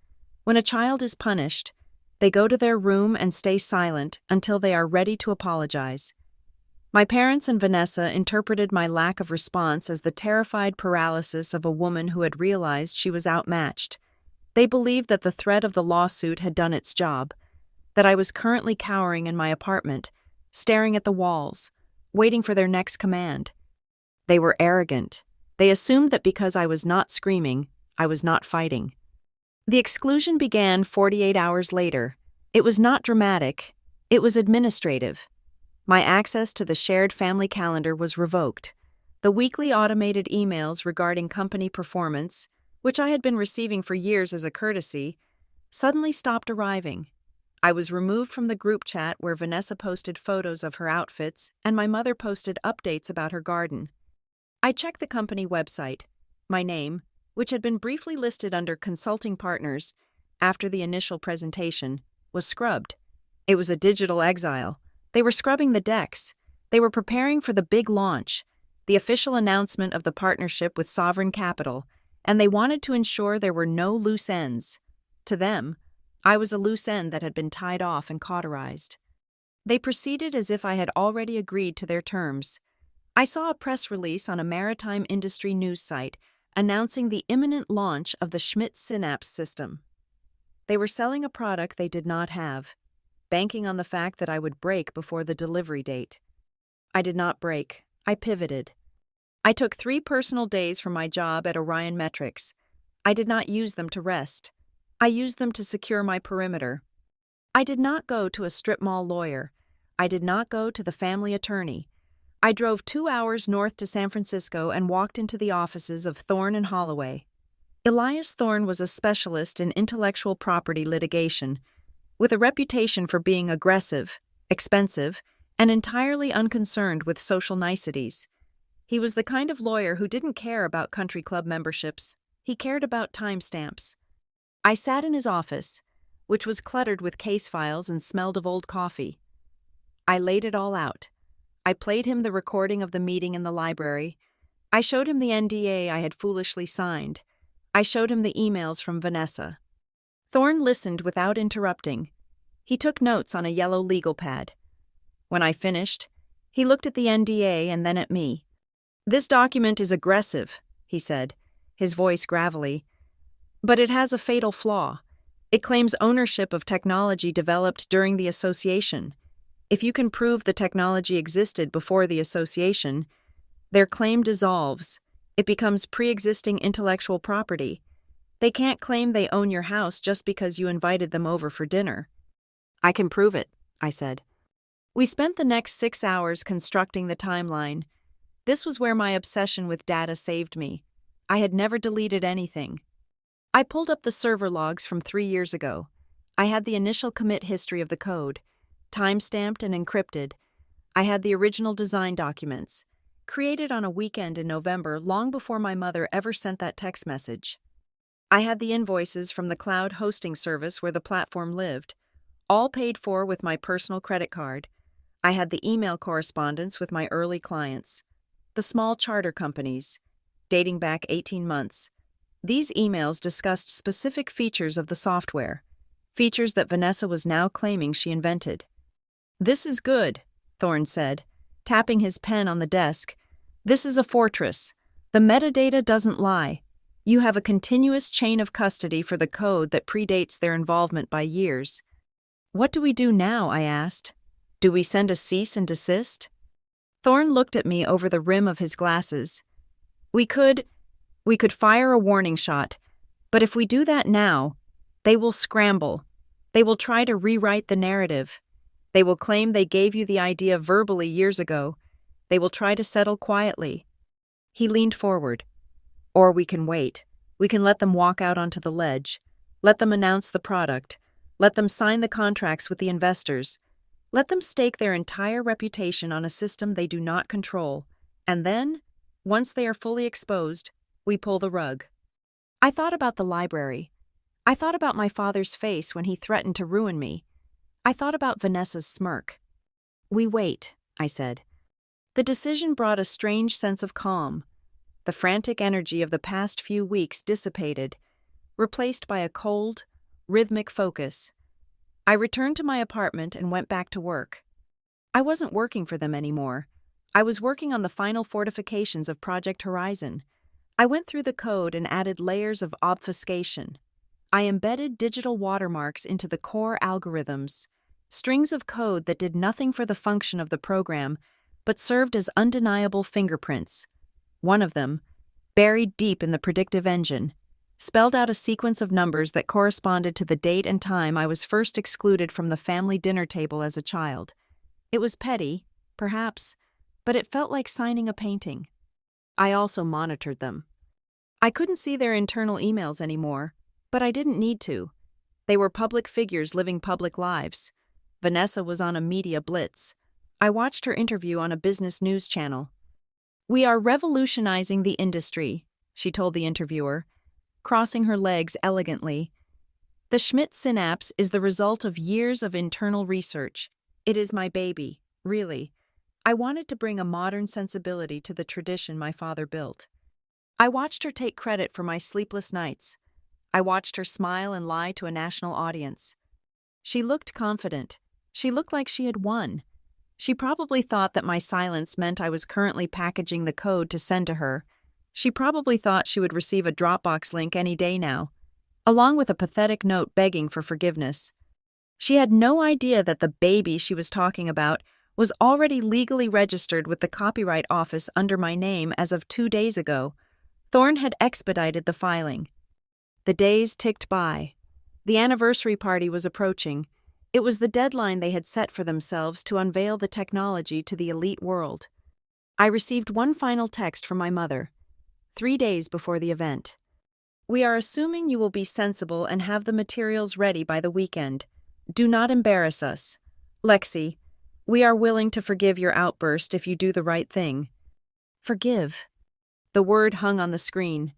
When a child is punished, they go to their room and stay silent until they are ready to apologize. My parents and Vanessa interpreted my lack of response as the terrified paralysis of a woman who had realized she was outmatched. They believed that the threat of the lawsuit had done its job, that I was currently cowering in my apartment, staring at the walls, waiting for their next command. They were arrogant. They assumed that because I was not screaming, I was not fighting. The exclusion began 48 hours later. It was not dramatic. It was administrative. My access to the shared family calendar was revoked. The weekly automated emails regarding company performance, which I had been receiving for years as a courtesy, suddenly stopped arriving. I was removed from the group chat where Vanessa posted photos of her outfits and my mother posted updates about her garden. I checked the company website. My name, which had been briefly listed under consulting partners after the initial presentation, was scrubbed. It was a digital exile. They were scrubbing the decks. They were preparing for the big launch, the official announcement of the partnership with Sovereign Capital, and they wanted to ensure there were no loose ends. To them, I was a loose end that had been tied off and cauterized. They proceeded as if I had already agreed to their terms. I saw a press release on a maritime industry news site announcing the imminent launch of the Schmidt Synapse system. They were selling a product they did not have, banking on the fact that I would break before the delivery date. I did not break. I pivoted. I took 3 personal days from my job at Orion Metrics. I did not use them to rest. I used them to secure my perimeter. I did not go to a strip mall lawyer. I did not go to the family attorney. I drove 2 hours north to San Francisco and walked into the offices of Thorne and Holloway. Elias Thorne was a specialist in intellectual property litigation, with a reputation for being aggressive, expensive, and entirely unconcerned with social niceties. He was the kind of lawyer who didn't care about country club memberships. He cared about timestamps. I sat in his office, which was cluttered with case files and smelled of old coffee. I laid it all out. I played him the recording of the meeting in the library. I showed him the NDA I had foolishly signed. I showed him the emails from Vanessa. Thorne listened without interrupting. He took notes on a yellow legal pad. When I finished, he looked at the NDA and then at me. "This document is aggressive," he said, his voice gravelly. But it has a fatal flaw. It claims ownership of technology developed during the association. If you can prove the technology existed before the association, their claim dissolves. It becomes pre-existing intellectual property. They can't claim they own your house just because you invited them over for dinner. I can prove it, I said. We spent the next 6 hours constructing the timeline. This was where my obsession with data saved me. I had never deleted anything. I pulled up the server logs from 3 years ago. I had the initial commit history of the code, time-stamped and encrypted. I had the original design documents, created on a weekend in November long before my mother ever sent that text message. I had the invoices from the cloud hosting service where the platform lived, all paid for with my personal credit card. I had the email correspondence with my early clients, the small charter companies, dating back 18 months. These emails discussed specific features of the software, features that Vanessa was now claiming she invented. "This is good," Thorne said, tapping his pen on the desk. "This is a fortress. The metadata doesn't lie. You have a continuous chain of custody for the code that predates their involvement by years." "What do we do now?" I asked. "Do we send a cease and desist?" Thorne looked at me over the rim of his glasses. We could fire a warning shot, but if we do that now, they will scramble. They will try to rewrite the narrative. They will claim they gave you the idea verbally years ago. They will try to settle quietly. He leaned forward. Or we can wait. We can let them walk out onto the ledge. Let them announce the product. Let them sign the contracts with the investors. Let them stake their entire reputation on a system they do not control. And then, once they are fully exposed, we pull the rug. I thought about the library. I thought about my father's face when he threatened to ruin me. I thought about Vanessa's smirk. "We wait," I said. The decision brought a strange sense of calm. The frantic energy of the past few weeks dissipated, replaced by a cold, rhythmic focus. I returned to my apartment and went back to work. I wasn't working for them anymore. I was working on the final fortifications of Project Horizon. I went through the code and added layers of obfuscation. I embedded digital watermarks into the core algorithms, strings of code that did nothing for the function of the program, but served as undeniable fingerprints. One of them, buried deep in the predictive engine, spelled out a sequence of numbers that corresponded to the date and time I was first excluded from the family dinner table as a child. It was petty, perhaps, but it felt like signing a painting. I also monitored them. I couldn't see their internal emails anymore, but I didn't need to. They were public figures living public lives. Vanessa was on a media blitz. I watched her interview on a business news channel. "We are revolutionizing the industry," she told the interviewer, crossing her legs elegantly. "The Schmidt synapse is the result of years of internal research. It is my baby, really. I wanted to bring a modern sensibility to the tradition my father built." I watched her take credit for my sleepless nights. I watched her smile and lie to a national audience. She looked confident. She looked like she had won. She probably thought that my silence meant I was currently packaging the code to send to her. She probably thought she would receive a Dropbox link any day now, along with a pathetic note begging for forgiveness. She had no idea that the baby she was talking about was already legally registered with the Copyright Office under my name as of 2 days ago. Thorne had expedited the filing. The days ticked by. The anniversary party was approaching. It was the deadline they had set for themselves to unveil the technology to the elite world. I received one final text from my mother, 3 days before the event. "We are assuming you will be sensible and have the materials ready by the weekend. Do not embarrass us. Lexi, we are willing to forgive your outburst if you do the right thing." Forgive. The word hung on the screen,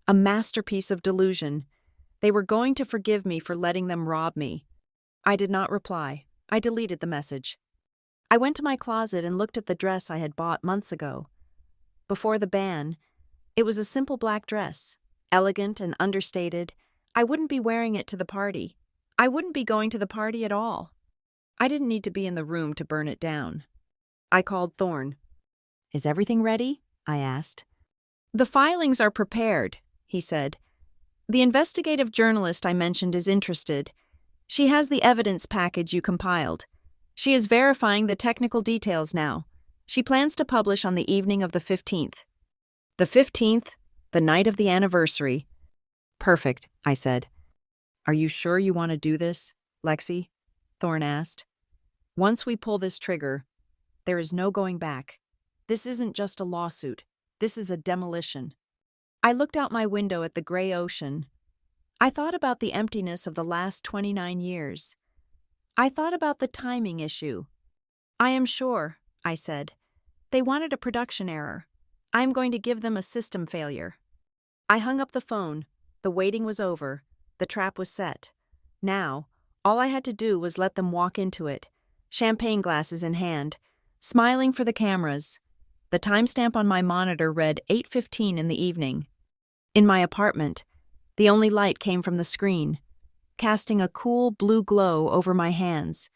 a masterpiece of delusion. They were going to forgive me for letting them rob me. I did not reply. I deleted the message. I went to my closet and looked at the dress I had bought months ago. Before the ban, it was a simple black dress, elegant and understated. I wouldn't be wearing it to the party. I wouldn't be going to the party at all. I didn't need to be in the room to burn it down. I called Thorne. "Is everything ready?" I asked. "The filings are prepared," he said. The investigative journalist I mentioned is interested. She has the evidence package you compiled. She is verifying the technical details now. She plans to publish on the evening of the 15th. The 15th, the night of the anniversary. Perfect, I said. Are you sure you want to do this, Lexi? Thorne asked. Once we pull this trigger, there is no going back. This isn't just a lawsuit. This is a demolition. I looked out my window at the gray ocean. I thought about the emptiness of the last 29 years. I thought about the timing issue. I am sure, I said. They wanted a production error. I am going to give them a system failure. I hung up the phone. The waiting was over. The trap was set. Now, all I had to do was let them walk into it, champagne glasses in hand, smiling for the cameras. The timestamp on my monitor read 8:15 in the evening. In my apartment, the only light came from the screen, casting a cool blue glow over my hands.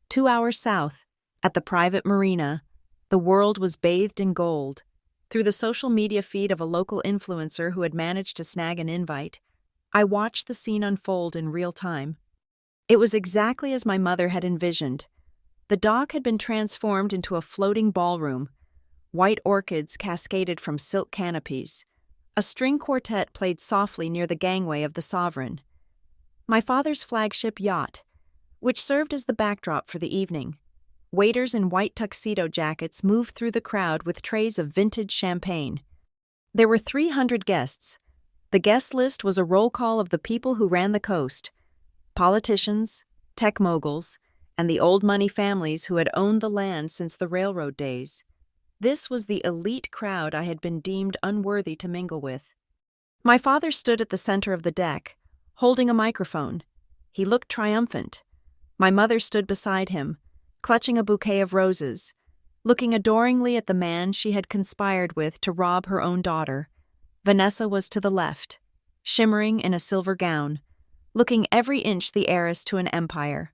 2 hours south, at the private marina, the world was bathed in gold. Through the social media feed of a local influencer who had managed to snag an invite, I watched the scene unfold in real time. It was exactly as my mother had envisioned. The dock had been transformed into a floating ballroom. White orchids cascaded from silk canopies. A string quartet played softly near the gangway of the Sovereign. My father's flagship yacht, which served as the backdrop for the evening. Waiters in white tuxedo jackets moved through the crowd with trays of vintage champagne. There were 300 guests. The guest list was a roll call of the people who ran the coast: politicians, tech moguls, and the old money families who had owned the land since the railroad days. This was the elite crowd I had been deemed unworthy to mingle with. My father stood at the center of the deck, holding a microphone. He looked triumphant. My mother stood beside him, clutching a bouquet of roses, looking adoringly at the man she had conspired with to rob her own daughter. Vanessa was to the left, shimmering in a silver gown, looking every inch the heiress to an empire.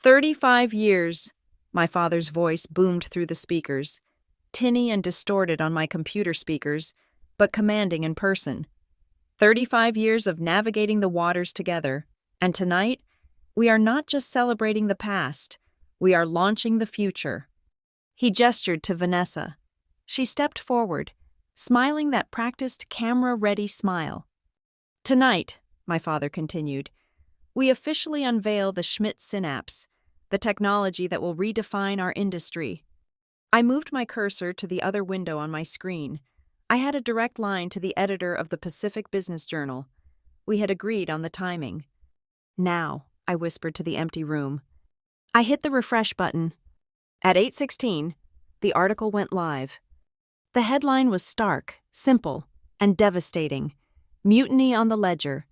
35 years, my father's voice boomed through the speakers, tinny and distorted on my computer speakers, but commanding in person. 35 years of navigating the waters together, and tonight, we are not just celebrating the past, we are launching the future. He gestured to Vanessa. She stepped forward, smiling that practiced camera-ready smile. Tonight, my father continued, we officially unveil the Schmidt synapse, the technology that will redefine our industry. I moved my cursor to the other window on my screen. I had a direct line to the editor of the Pacific Business Journal. We had agreed on the timing. Now, I whispered to the empty room. I hit the refresh button. At 8:16, the article went live. The headline was stark, simple, and devastating. Mutiny on the Ledger,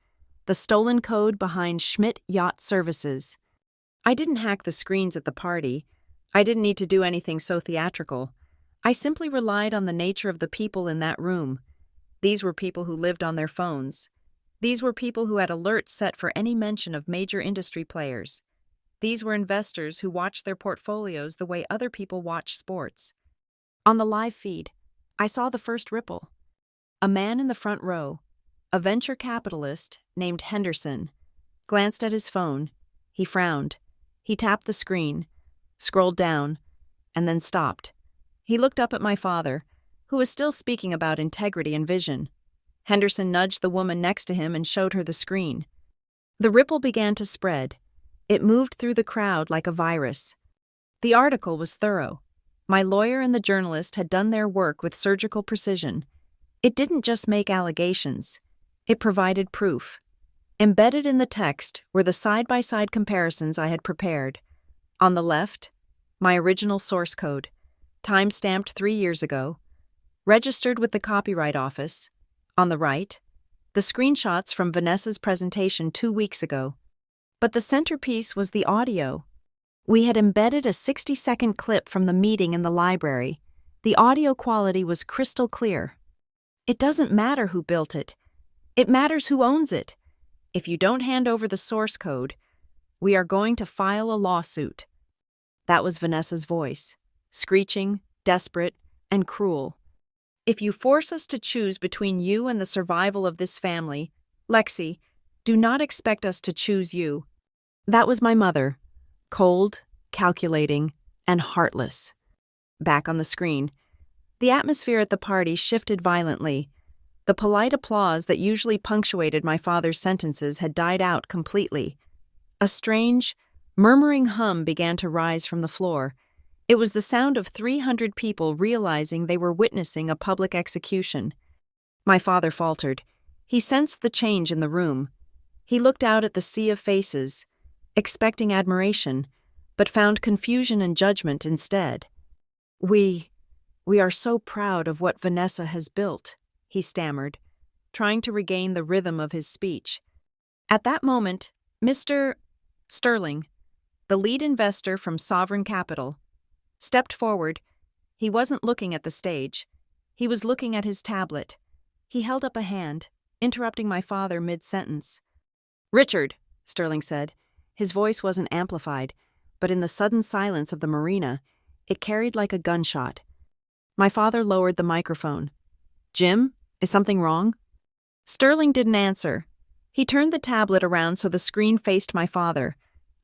the stolen code behind Schmidt Yacht Services. I didn't hack the screens at the party. I didn't need to do anything so theatrical. I simply relied on the nature of the people in that room. These were people who lived on their phones. These were people who had alerts set for any mention of major industry players. These were investors who watched their portfolios the way other people watch sports. On the live feed, I saw the first ripple. A man in the front row, a venture capitalist named Henderson, glanced at his phone. He frowned. He tapped the screen, scrolled down, and then stopped. He looked up at my father, who was still speaking about integrity and vision. Henderson nudged the woman next to him and showed her the screen. The ripple began to spread. It moved through the crowd like a virus. The article was thorough. My lawyer and the journalist had done their work with surgical precision. It didn't just make allegations. It provided proof. Embedded in the text were the side-by-side comparisons I had prepared. On the left, my original source code, time-stamped 3 years ago, registered with the Copyright Office. On the right, the screenshots from Vanessa's presentation 2 weeks ago. But the centerpiece was the audio. We had embedded a 60-second clip from the meeting in the library. The audio quality was crystal clear. It doesn't matter who built it. It matters who owns it. If you don't hand over the source code, we are going to file a lawsuit. That was Vanessa's voice, screeching, desperate, and cruel. If you force us to choose between you and the survival of this family, Lexi, do not expect us to choose you. That was my mother, cold, calculating, and heartless. Back on the screen, the atmosphere at the party shifted violently. The polite applause that usually punctuated my father's sentences had died out completely. A strange, murmuring hum began to rise from the floor. It was the sound of 300 people realizing they were witnessing a public execution. My father faltered. He sensed the change in the room. He looked out at the sea of faces, expecting admiration, but found confusion and judgment instead. We are so proud of what Vanessa has built," he stammered, trying to regain the rhythm of his speech. At that moment, Mr. Sterling, the lead investor from Sovereign Capital, stepped forward. He wasn't looking at the stage. He was looking at his tablet. He held up a hand, interrupting my father mid-sentence. "Richard," Sterling said. His voice wasn't amplified, but in the sudden silence of the marina, it carried like a gunshot. My father lowered the microphone. "Jim, is something wrong?" Sterling didn't answer. He turned the tablet around so the screen faced my father.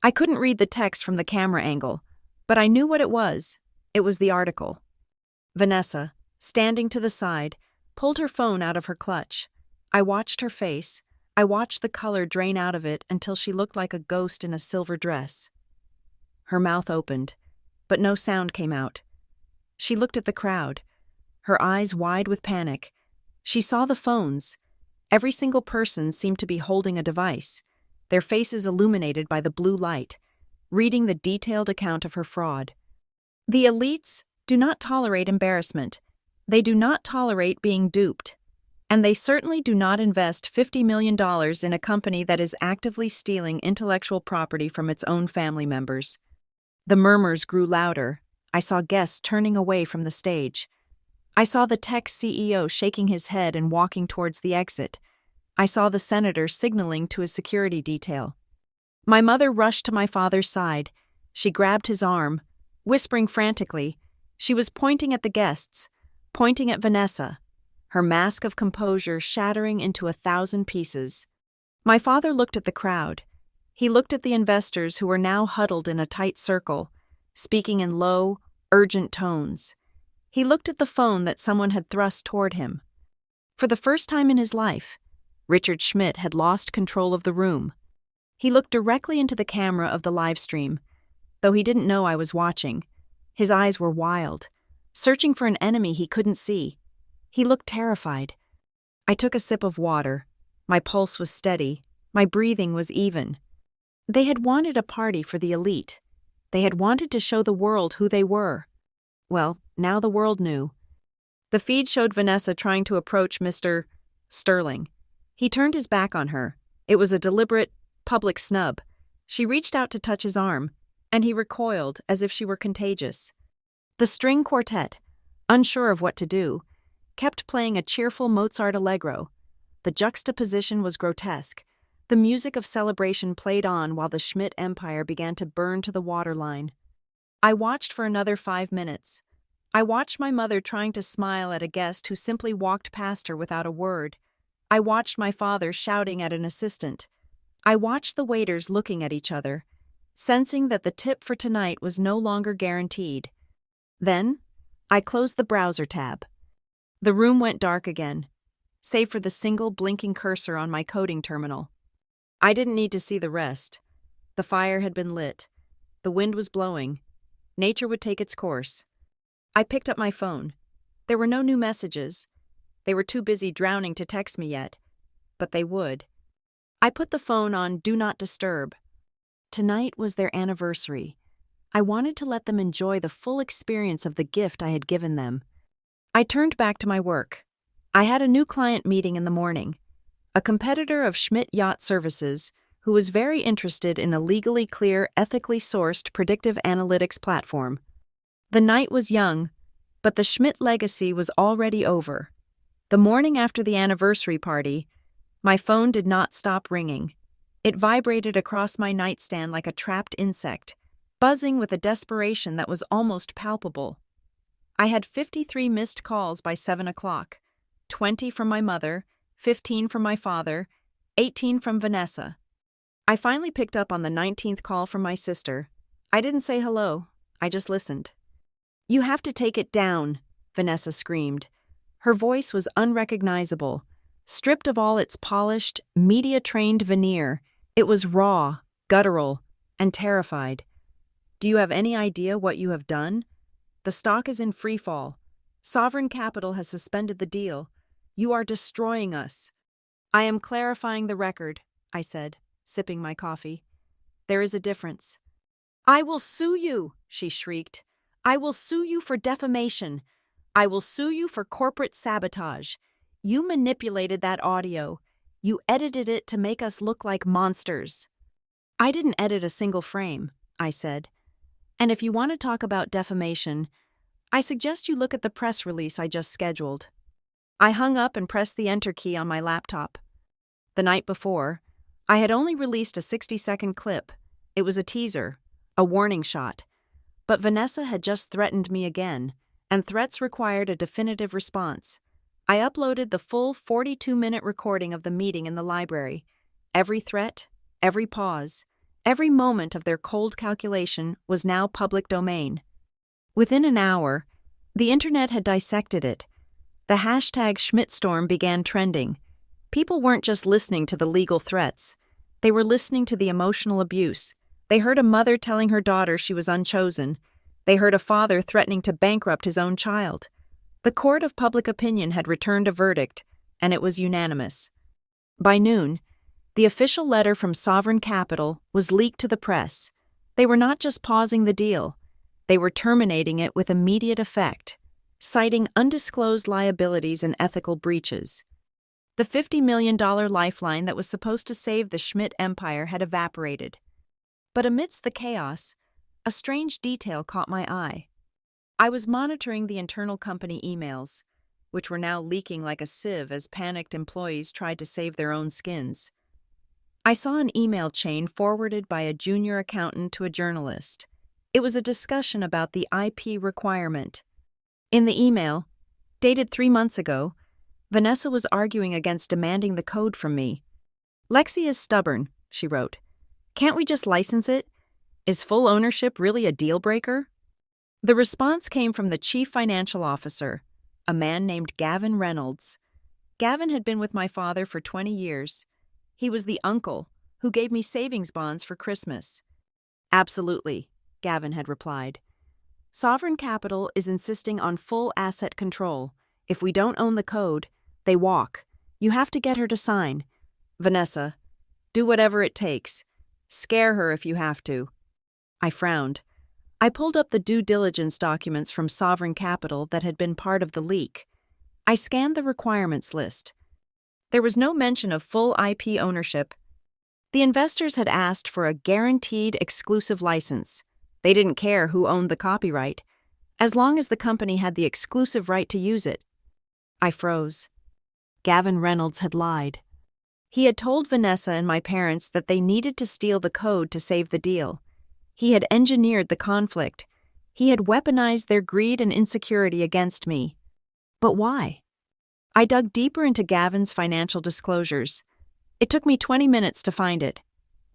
I couldn't read the text from the camera angle, but I knew what it was. It was the article. Vanessa, standing to the side, pulled her phone out of her clutch. I watched her face. I watched the color drain out of it until she looked like a ghost in a silver dress. Her mouth opened, but no sound came out. She looked at the crowd, her eyes wide with panic. She saw the phones. Every single person seemed to be holding a device, their faces illuminated by the blue light, reading the detailed account of her fraud. The elites do not tolerate embarrassment. They do not tolerate being duped. And they certainly do not invest $50 million in a company that is actively stealing intellectual property from its own family members. The murmurs grew louder. I saw guests turning away from the stage. I saw the tech CEO shaking his head and walking towards the exit. I saw the senator signaling to his security detail. My mother rushed to my father's side. She grabbed his arm, whispering frantically. She was pointing at the guests, pointing at Vanessa, her mask of composure shattering into 1,000 pieces. My father looked at the crowd. He looked at the investors who were now huddled in a tight circle, speaking in low, urgent tones. He looked at the phone that someone had thrust toward him. For the first time in his life, Richard Schmidt had lost control of the room. He looked directly into the camera of the live stream. Though he didn't know I was watching, his eyes were wild, searching for an enemy he couldn't see. He looked terrified. I took a sip of water. My pulse was steady. My breathing was even. They had wanted a party for the elite. They had wanted to show the world who they were. Well, now the world knew. The feed showed Vanessa trying to approach Mr. Sterling. He turned his back on her. It was a deliberate, public snub. She reached out to touch his arm, and he recoiled as if she were contagious. The string quartet, unsure of what to do, kept playing a cheerful Mozart allegro. The juxtaposition was grotesque. The music of celebration played on while the Schmidt empire began to burn to the waterline. I watched for another 5 minutes. I watched my mother trying to smile at a guest who simply walked past her without a word. I watched my father shouting at an assistant. I watched the waiters looking at each other, sensing that the tip for tonight was no longer guaranteed. Then, I closed the browser tab. The room went dark again, save for the single blinking cursor on my coding terminal. I didn't need to see the rest. The fire had been lit. The wind was blowing. Nature would take its course. I picked up my phone. There were no new messages. They were too busy drowning to text me yet. But they would. I put the phone on Do Not Disturb. Tonight was their anniversary. I wanted to let them enjoy the full experience of the gift I had given them. I turned back to my work. I had a new client meeting in the morning. A competitor of Schmidt Yacht Services who was very interested in a legally clear, ethically sourced predictive analytics platform. The night was young, but the Schmidt legacy was already over. The morning after the anniversary party, my phone did not stop ringing. It vibrated across my nightstand like a trapped insect, buzzing with a desperation that was almost palpable. I had 53 missed calls by 7 o'clock, 20 from my mother, 15 from my father, 18 from Vanessa. I finally picked up on the 19th call from my sister. I didn't say hello, I just listened. You have to take it down, Vanessa screamed. Her voice was unrecognizable. Stripped of all its polished, media-trained veneer, it was raw, guttural, and terrified. Do you have any idea what you have done? The stock is in freefall. Sovereign Capital has suspended the deal. You are destroying us. I am clarifying the record, I said, sipping my coffee. There is a difference. I will sue you, she shrieked. I will sue you for defamation. I will sue you for corporate sabotage. You manipulated that audio. You edited it to make us look like monsters. I didn't edit a single frame, I said. And if you want to talk about defamation, I suggest you look at the press release I just scheduled. I hung up and pressed the enter key on my laptop. The night before, I had only released a 60-second clip. It was a teaser, a warning shot. But Vanessa had just threatened me again, and threats required a definitive response. I uploaded the full 42-minute recording of the meeting in the library. Every threat, every pause, every moment of their cold calculation was now public domain. Within an hour, the internet had dissected it. The hashtag Schmidtstorm began trending. People weren't just listening to the legal threats. They were listening to the emotional abuse. They heard a mother telling her daughter she was unchosen. They heard a father threatening to bankrupt his own child. The court of public opinion had returned a verdict, and it was unanimous. By noon, the official letter from Sovereign Capital was leaked to the press. They were not just pausing the deal. They were terminating it with immediate effect, citing undisclosed liabilities and ethical breaches. The $50 million lifeline that was supposed to save the Schmidt empire had evaporated. But amidst the chaos, a strange detail caught my eye. I was monitoring the internal company emails, which were now leaking like a sieve as panicked employees tried to save their own skins. I saw an email chain forwarded by a junior accountant to a journalist. It was a discussion about the IP requirement. In the email, dated 3 months ago, Vanessa was arguing against demanding the code from me. Lexi is stubborn, she wrote. Can't we just license it? Is full ownership really a deal breaker? The response came from the chief financial officer, a man named Gavin Reynolds. Gavin had been with my father for 20 years. He was the uncle who gave me savings bonds for Christmas. Absolutely, Gavin had replied. Sovereign Capital is insisting on full asset control. If we don't own the code, they walk. You have to get her to sign. Vanessa, do whatever it takes. Scare her if you have to. I frowned. I pulled up the due diligence documents from Sovereign Capital that had been part of the leak. I scanned the requirements list. There was no mention of full IP ownership. The investors had asked for a guaranteed exclusive license. They didn't care who owned the copyright, as long as the company had the exclusive right to use it. I froze. Gavin Reynolds had lied. He had told Vanessa and my parents that they needed to steal the code to save the deal. He had engineered the conflict. He had weaponized their greed and insecurity against me. But why? I dug deeper into Gavin's financial disclosures. It took me 20 minutes to find it.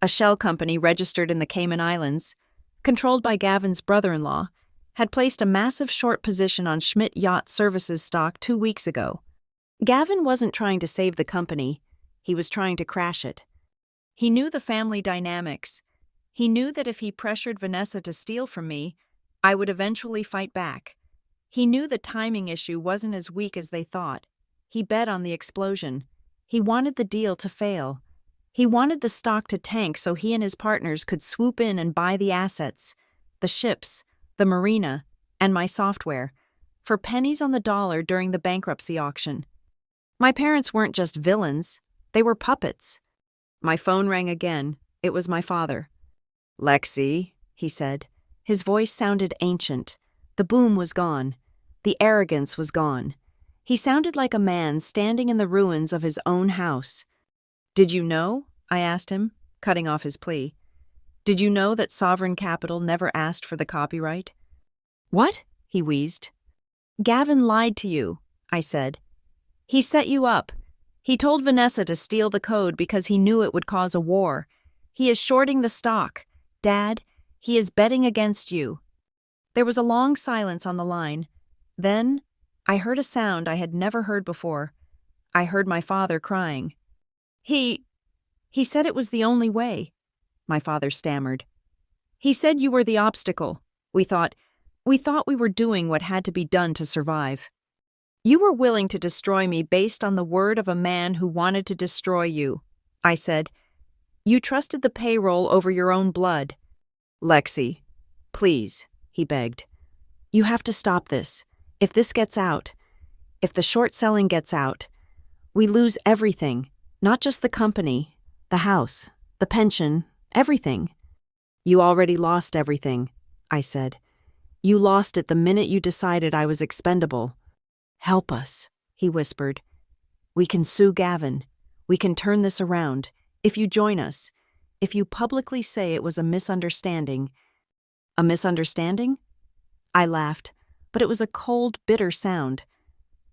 A shell company registered in the Cayman Islands, controlled by Gavin's brother-in-law, had placed a massive short position on Schmidt Yacht Services stock 2 weeks ago. Gavin wasn't trying to save the company. He was trying to crash it. He knew the family dynamics. He knew that if he pressured Vanessa to steal from me, I would eventually fight back. He knew the timing issue wasn't as weak as they thought. He bet on the explosion. He wanted the deal to fail. He wanted the stock to tank so he and his partners could swoop in and buy the assets, the ships, the marina, and my software, for pennies on the dollar during the bankruptcy auction. My parents weren't just villains, they were puppets. My phone rang again. It was my father. "Lexi," he said. His voice sounded ancient. The boom was gone. The arrogance was gone. He sounded like a man standing in the ruins of his own house. "Did you know?" I asked him, cutting off his plea. "Did you know that Sovereign Capital never asked for the copyright?" "What?" he wheezed. "Gavin lied to you," I said. "He set you up. He told Vanessa to steal the code because he knew it would cause a war. He is shorting the stock. Dad, he is betting against you. There was a long silence on the line. Then, I heard a sound I had never heard before. I heard my father crying. He said it was the only way, my father stammered. He said you were the obstacle. We thought we were doing what had to be done to survive. You were willing to destroy me based on the word of a man who wanted to destroy you, I said. You trusted the payroll over your own blood. Lexi, please, he begged. You have to stop this. If this gets out, if the short selling gets out, we lose everything, not just the company, the house, the pension, everything. You already lost everything, I said. You lost it the minute you decided I was expendable. Help us, he whispered. We can sue Gavin. We can turn this around. If you join us, if you publicly say it was a misunderstanding. A misunderstanding? I laughed, but it was a cold, bitter sound.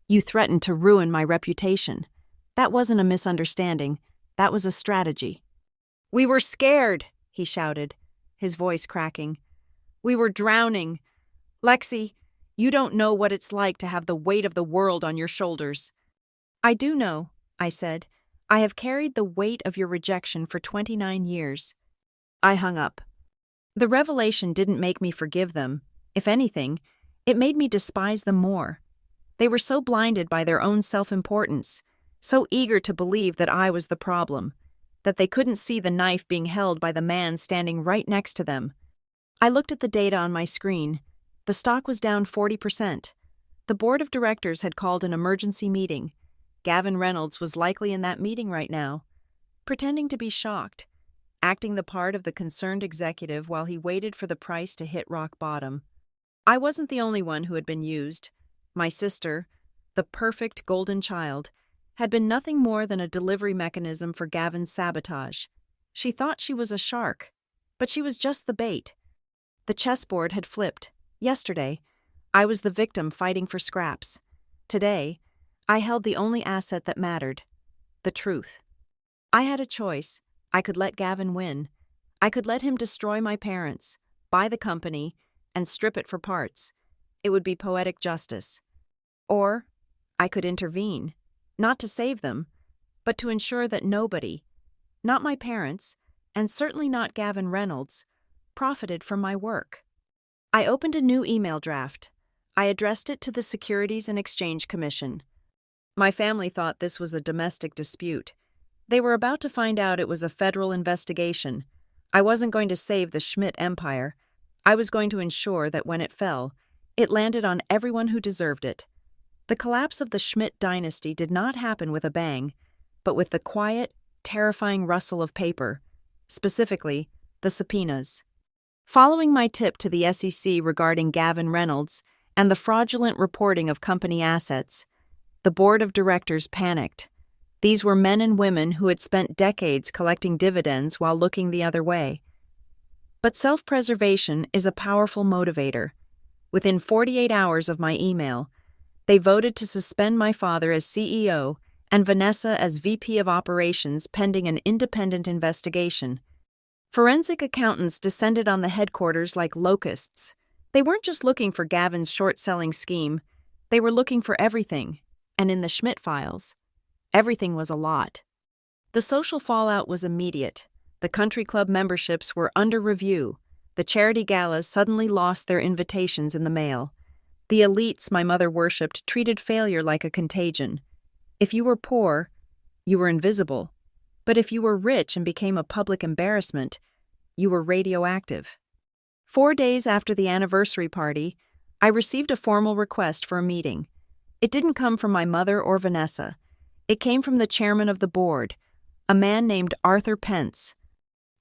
You threatened to ruin my reputation. That wasn't a misunderstanding. That was a strategy. We were scared, he shouted, his voice cracking. We were drowning. Lexi, you don't know what it's like to have the weight of the world on your shoulders. I do know, I said. I have carried the weight of your rejection for 29 years. I hung up. The revelation didn't make me forgive them. If anything, it made me despise them more. They were so blinded by their own self-importance, so eager to believe that I was the problem, that they couldn't see the knife being held by the man standing right next to them. I looked at the data on my screen. The stock was down 40%. The board of directors had called an emergency meeting. Gavin Reynolds was likely in that meeting right now, pretending to be shocked, acting the part of the concerned executive while he waited for the price to hit rock bottom. I wasn't the only one who had been used. My sister, the perfect golden child, had been nothing more than a delivery mechanism for Gavin's sabotage. She thought she was a shark, but she was just the bait. The chessboard had flipped. Yesterday, I was the victim fighting for scraps. Today, I held the only asset that mattered, the truth. I had a choice. I could let Gavin win. I could let him destroy my parents, buy the company, and strip it for parts. It would be poetic justice. Or I could intervene, not to save them, but to ensure that nobody, not my parents, and certainly not Gavin Reynolds, profited from my work. I opened a new email draft. I addressed it to the Securities and Exchange Commission. My family thought this was a domestic dispute. They were about to find out it was a federal investigation. I wasn't going to save the Schmidt empire. I was going to ensure that when it fell, it landed on everyone who deserved it. The collapse of the Schmidt dynasty did not happen with a bang, but with the quiet, terrifying rustle of paper, specifically the subpoenas. Following my tip to the SEC regarding Gavin Reynolds and the fraudulent reporting of company assets, the board of directors panicked. These were men and women who had spent decades collecting dividends while looking the other way. But self-preservation is a powerful motivator. Within 48 hours of my email, they voted to suspend my father as CEO and Vanessa as VP of Operations pending an independent investigation. Forensic accountants descended on the headquarters like locusts. They weren't just looking for Gavin's short-selling scheme. They were looking for everything. And in the Schmidt files, everything was a lot. The social fallout was immediate. The country club memberships were under review. The charity galas suddenly lost their invitations in the mail. The elites my mother worshipped treated failure like a contagion. If you were poor, you were invisible. But if you were rich and became a public embarrassment, you were radioactive. 4 days after the anniversary party, I received a formal request for a meeting. It didn't come from my mother or Vanessa. It came from the chairman of the board, a man named Arthur Pence.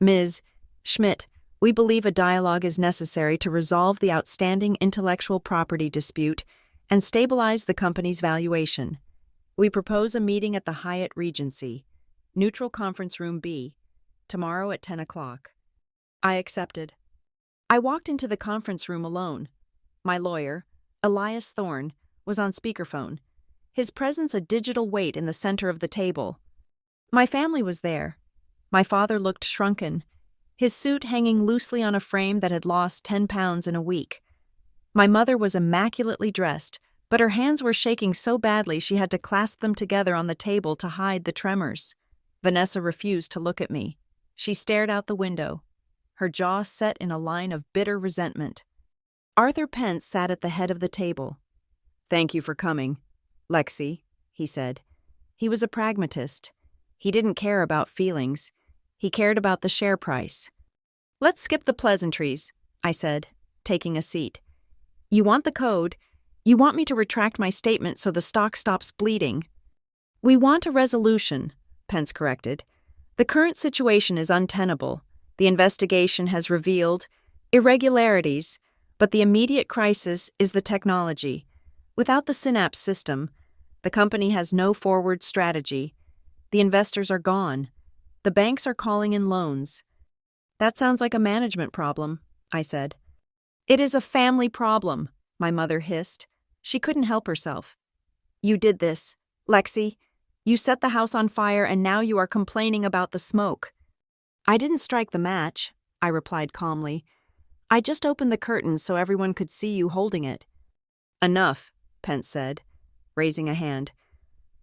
Ms. Schmidt, we believe a dialogue is necessary to resolve the outstanding intellectual property dispute and stabilize the company's valuation. We propose a meeting at the Hyatt Regency, Neutral Conference Room B, tomorrow at 10 o'clock. I accepted. I walked into the conference room alone. My lawyer, Elias Thorne, was on speakerphone. his presence a digital weight in the center of the table. My family was there. My father looked shrunken, his suit hanging loosely on a frame that had lost 10 pounds in a week. My mother was immaculately dressed, but her hands were shaking so badly she had to clasp them together on the table to hide the tremors. Vanessa refused to look at me. She stared out the window, her jaw set in a line of bitter resentment. Arthur Pence sat at the head of the table. "Thank you for coming, Lexi," he said. He was a pragmatist. He didn't care about feelings. He cared about the share price. "Let's skip the pleasantries," I said, taking a seat. "You want the code. You want me to retract my statement so the stock stops bleeding." "We want a resolution," Pence corrected. "The current situation is untenable. The investigation has revealed irregularities, but the immediate crisis is the technology. Without the Synapse system, the company has no forward strategy. The investors are gone. The banks are calling in loans." "That sounds like a management problem," I said. "It is a family problem," my mother hissed. She couldn't help herself. "You did this, Lexi. You set the house on fire and now you are complaining about the smoke." "I didn't strike the match," I replied calmly. "I just opened the curtains so everyone could see you holding it." "Enough," Pence said, raising a hand.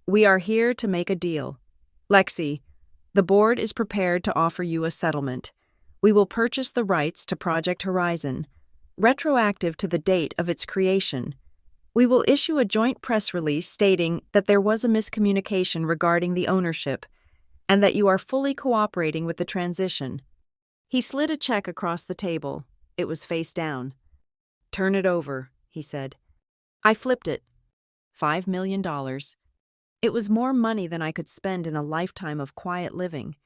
"We are here to make a deal. Lexi, the board is prepared to offer you a settlement. We will purchase the rights to Project Horizon, retroactive to the date of its creation. We will issue a joint press release stating that there was a miscommunication regarding the ownership and that you are fully cooperating with the transition." He slid a check across the table. It was face down. "Turn it over," he said. I flipped it. $5 million. It was more money than I could spend in a lifetime of quiet living.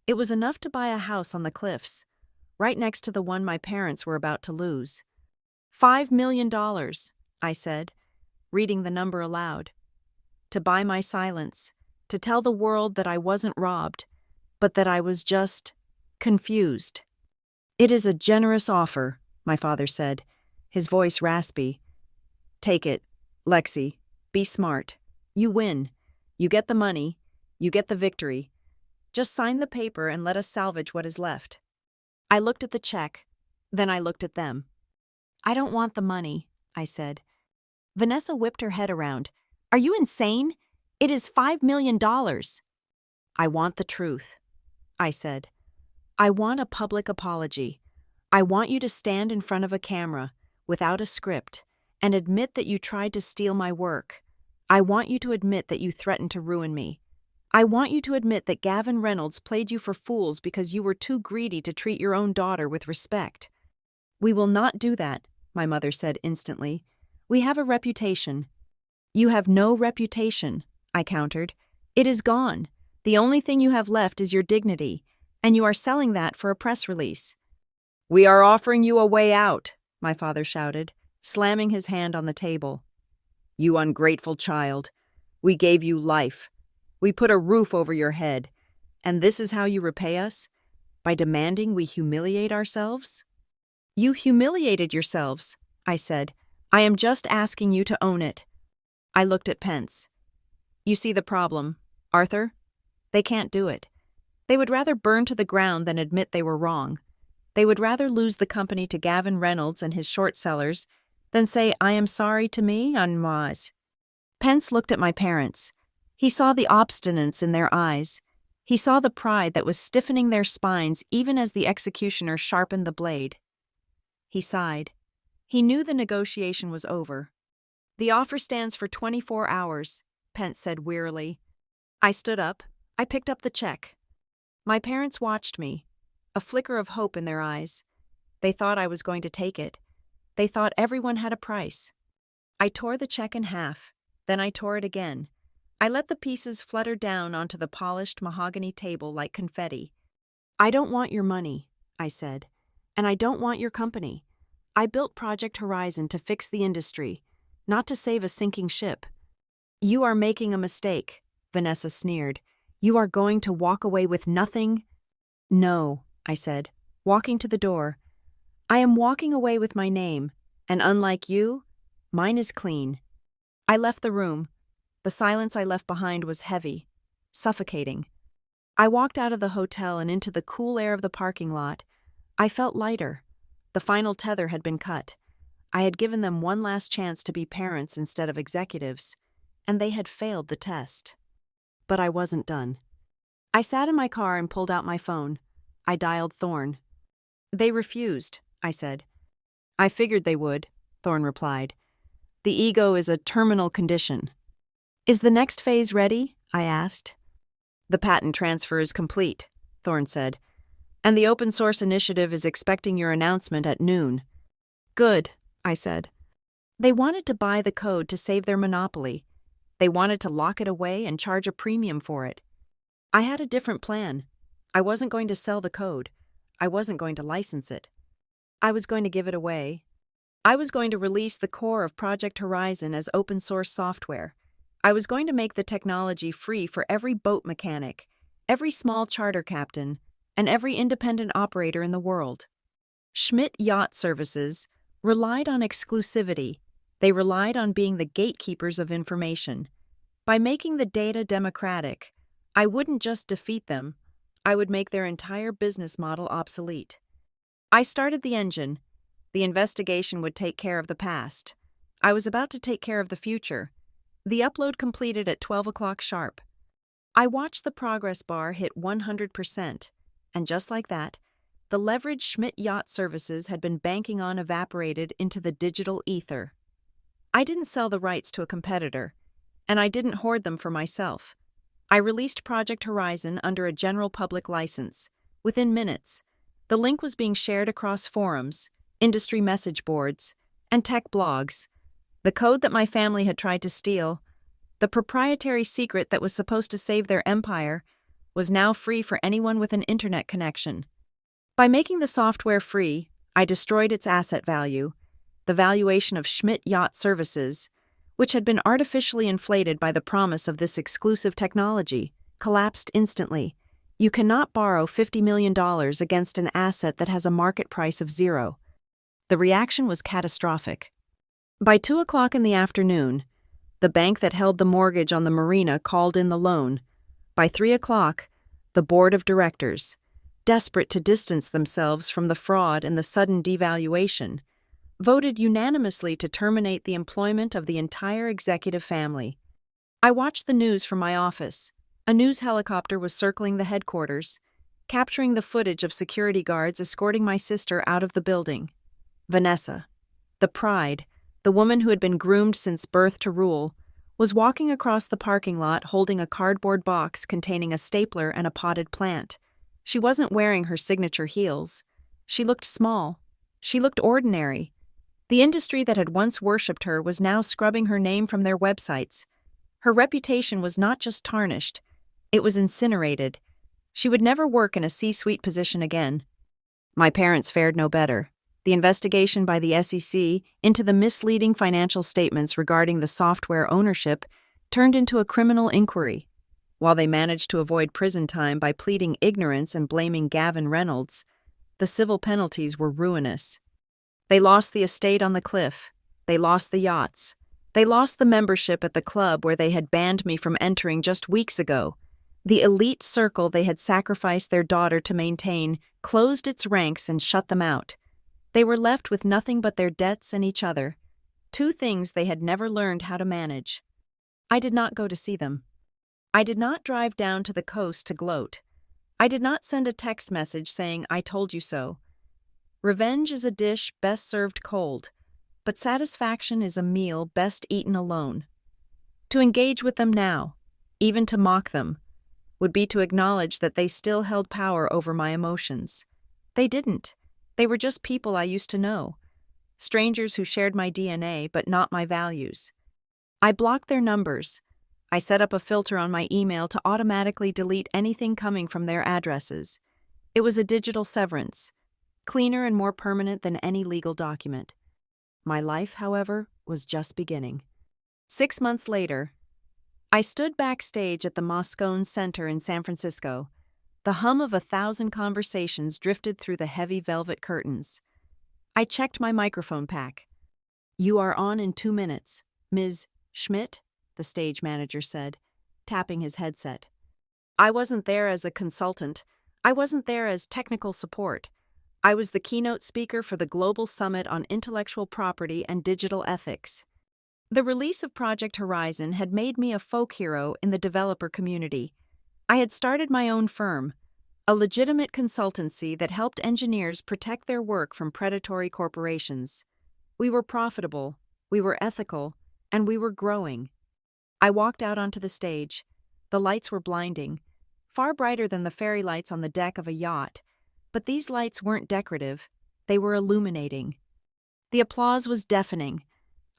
It was enough to buy a house on the cliffs, right next to the one my parents were about to lose. $5 million, I said, reading the number aloud. To buy my silence, to tell the world that I wasn't robbed, but that I was just confused. "It is a generous offer," my father said, his voice raspy. "Take it, Lexi. Be smart. You win. You get the money. You get the victory. Just sign the paper and let us salvage what is left." I looked at the check. Then I looked at them. "I don't want the money," I said. Vanessa whipped her head around. "Are you insane? It is $5 million. "I want the truth," I said. "I want a public apology. I want you to stand in front of a camera, without a script, and admit that you tried to steal my work. I want you to admit that you threatened to ruin me. I want you to admit that Gavin Reynolds played you for fools because you were too greedy to treat your own daughter with respect." "We will not do that," my mother said instantly. "We have a reputation." "You have no reputation," I countered. "It is gone. The only thing you have left is your dignity, and you are selling that for a press release." "We are offering you a way out," my father shouted, slamming his hand on the table. "You ungrateful child. We gave you life. We put a roof over your head. And this is how you repay us? By demanding we humiliate ourselves?" "You humiliated yourselves," I said. "I am just asking you to own it." I looked at Pence. "You see the problem, Arthur? They can't do it. They would rather burn to the ground than admit they were wrong. They would rather lose the company to Gavin Reynolds and his short sellers than say, 'I am sorry' to me en masse." Pence looked at my parents. He saw the obstinance in their eyes. He saw the pride that was stiffening their spines even as the executioner sharpened the blade. He sighed. He knew the negotiation was over. "The offer stands for 24 hours, Pence said wearily. I stood up. I picked up the check. My parents watched me, a flicker of hope in their eyes. They thought I was going to take it. They thought everyone had a price. I tore the check in half. Then I tore it again. I let the pieces flutter down onto the polished mahogany table like confetti. "I don't want your money," I said, "and I don't want your company. I built Project Horizon to fix the industry, not to save a sinking ship." "You are making a mistake," Vanessa sneered. "You are going to walk away with nothing?" "No," I said, walking to the door. "I am walking away with my name, and unlike you, mine is clean." I left the room. The silence I left behind was heavy, suffocating. I walked out of the hotel and into the cool air of the parking lot. I felt lighter. The final tether had been cut. I had given them one last chance to be parents instead of executives, and they had failed the test. But I wasn't done. I sat in my car and pulled out my phone. I dialed Thorne. "They refused," I said. "I figured they would," Thorne replied. "The ego is a terminal condition." "Is the next phase ready?" I asked. "The patent transfer is complete," Thorne said, "and the open source initiative is expecting your announcement at noon." "Good," I said. They wanted to buy the code to save their monopoly. They wanted to lock it away and charge a premium for it. I had a different plan. I wasn't going to sell the code. I wasn't going to license it. I was going to give it away. I was going to release the core of Project Horizon as open source software. I was going to make the technology free for every boat mechanic, every small charter captain, and every independent operator in the world. Schmidt Yacht Services relied on exclusivity. They relied on being the gatekeepers of information. By making the data democratic, I wouldn't just defeat them, I would make their entire business model obsolete. I started the engine. The investigation would take care of the past. I was about to take care of the future. The upload completed at 12 o'clock sharp. I watched the progress bar hit 100%, and just like that, the leverage Schmidt Yacht Services had been banking on evaporated into the digital ether. I didn't sell the rights to a competitor, and I didn't hoard them for myself. I released Project Horizon under a general public license. Within minutes, the link was being shared across forums, industry message boards, and tech blogs. The code that my family had tried to steal, the proprietary secret that was supposed to save their empire, was now free for anyone with an internet connection. By making the software free, I destroyed its asset value. The valuation of Schmidt Yacht Services, which had been artificially inflated by the promise of this exclusive technology, collapsed instantly. You cannot borrow $50 million against an asset that has a market price of zero. The reaction was catastrophic. By 2 o'clock in the afternoon, the bank that held the mortgage on the marina called in the loan. By 3 o'clock, the board of directors, desperate to distance themselves from the fraud and the sudden devaluation, voted unanimously to terminate the employment of the entire executive family. I watched the news from my office. A news helicopter was circling the headquarters, capturing the footage of security guards escorting my sister out of the building. Vanessa, the pride, the woman who had been groomed since birth to rule, was walking across the parking lot holding a cardboard box containing a stapler and a potted plant. She wasn't wearing her signature heels. She looked small. She looked ordinary. The industry that had once worshipped her was now scrubbing her name from their websites. Her reputation was not just tarnished, it was incinerated. She would never work in a C-suite position again. My parents fared no better. The investigation by the SEC into the misleading financial statements regarding the software ownership turned into a criminal inquiry. While they managed to avoid prison time by pleading ignorance and blaming Gavin Reynolds, the civil penalties were ruinous. They lost the estate on the cliff. They lost the yachts. They lost the membership at the club where they had banned me from entering just weeks ago. The elite circle they had sacrificed their daughter to maintain closed its ranks and shut them out. They were left with nothing but their debts and each other, two things they had never learned how to manage. I did not go to see them. I did not drive down to the coast to gloat. I did not send a text message saying, "I told you so." Revenge is a dish best served cold, but satisfaction is a meal best eaten alone. To engage with them now, even to mock them, would be to acknowledge that they still held power over my emotions. They didn't. They were just people I used to know. Strangers who shared my DNA but not my values. I blocked their numbers. I set up a filter on my email to automatically delete anything coming from their addresses. It was a digital severance, cleaner and more permanent than any legal document. My life, however, was just beginning. 6 months later, I stood backstage at the Moscone Center in San Francisco. The hum of 1,000 conversations drifted through the heavy velvet curtains. I checked my microphone pack. "You are on in 2 minutes, Ms. Schmidt?" the stage manager said, tapping his headset. I wasn't there as a consultant. I wasn't there as technical support. I was the keynote speaker for the Global Summit on Intellectual Property and Digital Ethics. The release of Project Horizon had made me a folk hero in the developer community. I had started my own firm, a legitimate consultancy that helped engineers protect their work from predatory corporations. We were profitable, we were ethical, and we were growing. I walked out onto the stage. The lights were blinding, far brighter than the fairy lights on the deck of a yacht. But these lights weren't decorative, they were illuminating. The applause was deafening.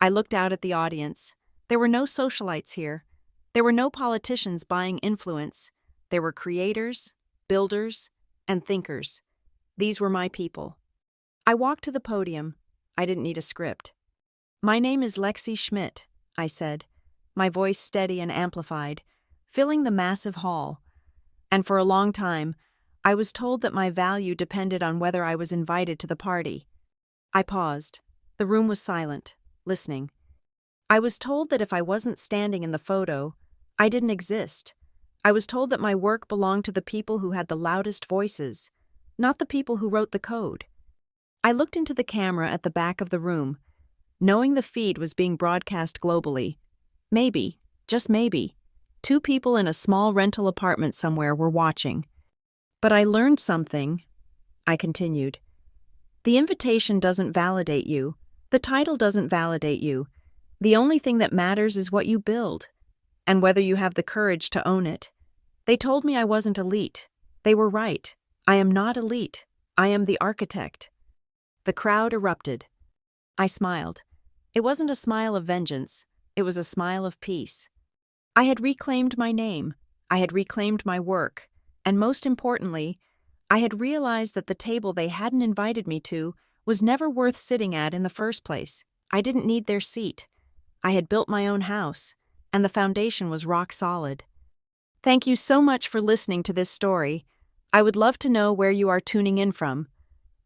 I looked out at the audience. There were no socialites here. There were no politicians buying influence. There were creators, builders, and thinkers. These were my people. I walked to the podium. I didn't need a script. My name is Lexi Schmidt, I said, my voice steady and amplified, filling the massive hall. And for a long time, I was told that my value depended on whether I was invited to the party. I paused. The room was silent, listening. I was told that if I wasn't standing in the photo, I didn't exist. I was told that my work belonged to the people who had the loudest voices, not the people who wrote the code. I looked into the camera at the back of the room, knowing the feed was being broadcast globally. Maybe, just maybe, 2 people in a small rental apartment somewhere were watching. But I learned something, I continued. The invitation doesn't validate you. The title doesn't validate you. The only thing that matters is what you build, and whether you have the courage to own it. They told me I wasn't elite. They were right. I am not elite. I am the architect. The crowd erupted. I smiled. It wasn't a smile of vengeance. It was a smile of peace. I had reclaimed my name. I had reclaimed my work. And most importantly, I had realized that the table they hadn't invited me to was never worth sitting at in the first place. I didn't need their seat. I had built my own house, and the foundation was rock solid. Thank you so much for listening to this story. I would love to know where you are tuning in from.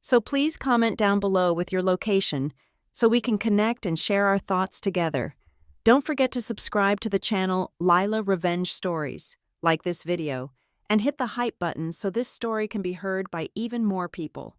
So please comment down below with your location so we can connect and share our thoughts together. Don't forget to subscribe to the channel Lila Revenge Stories, like this video, and hit the hype button so this story can be heard by even more people.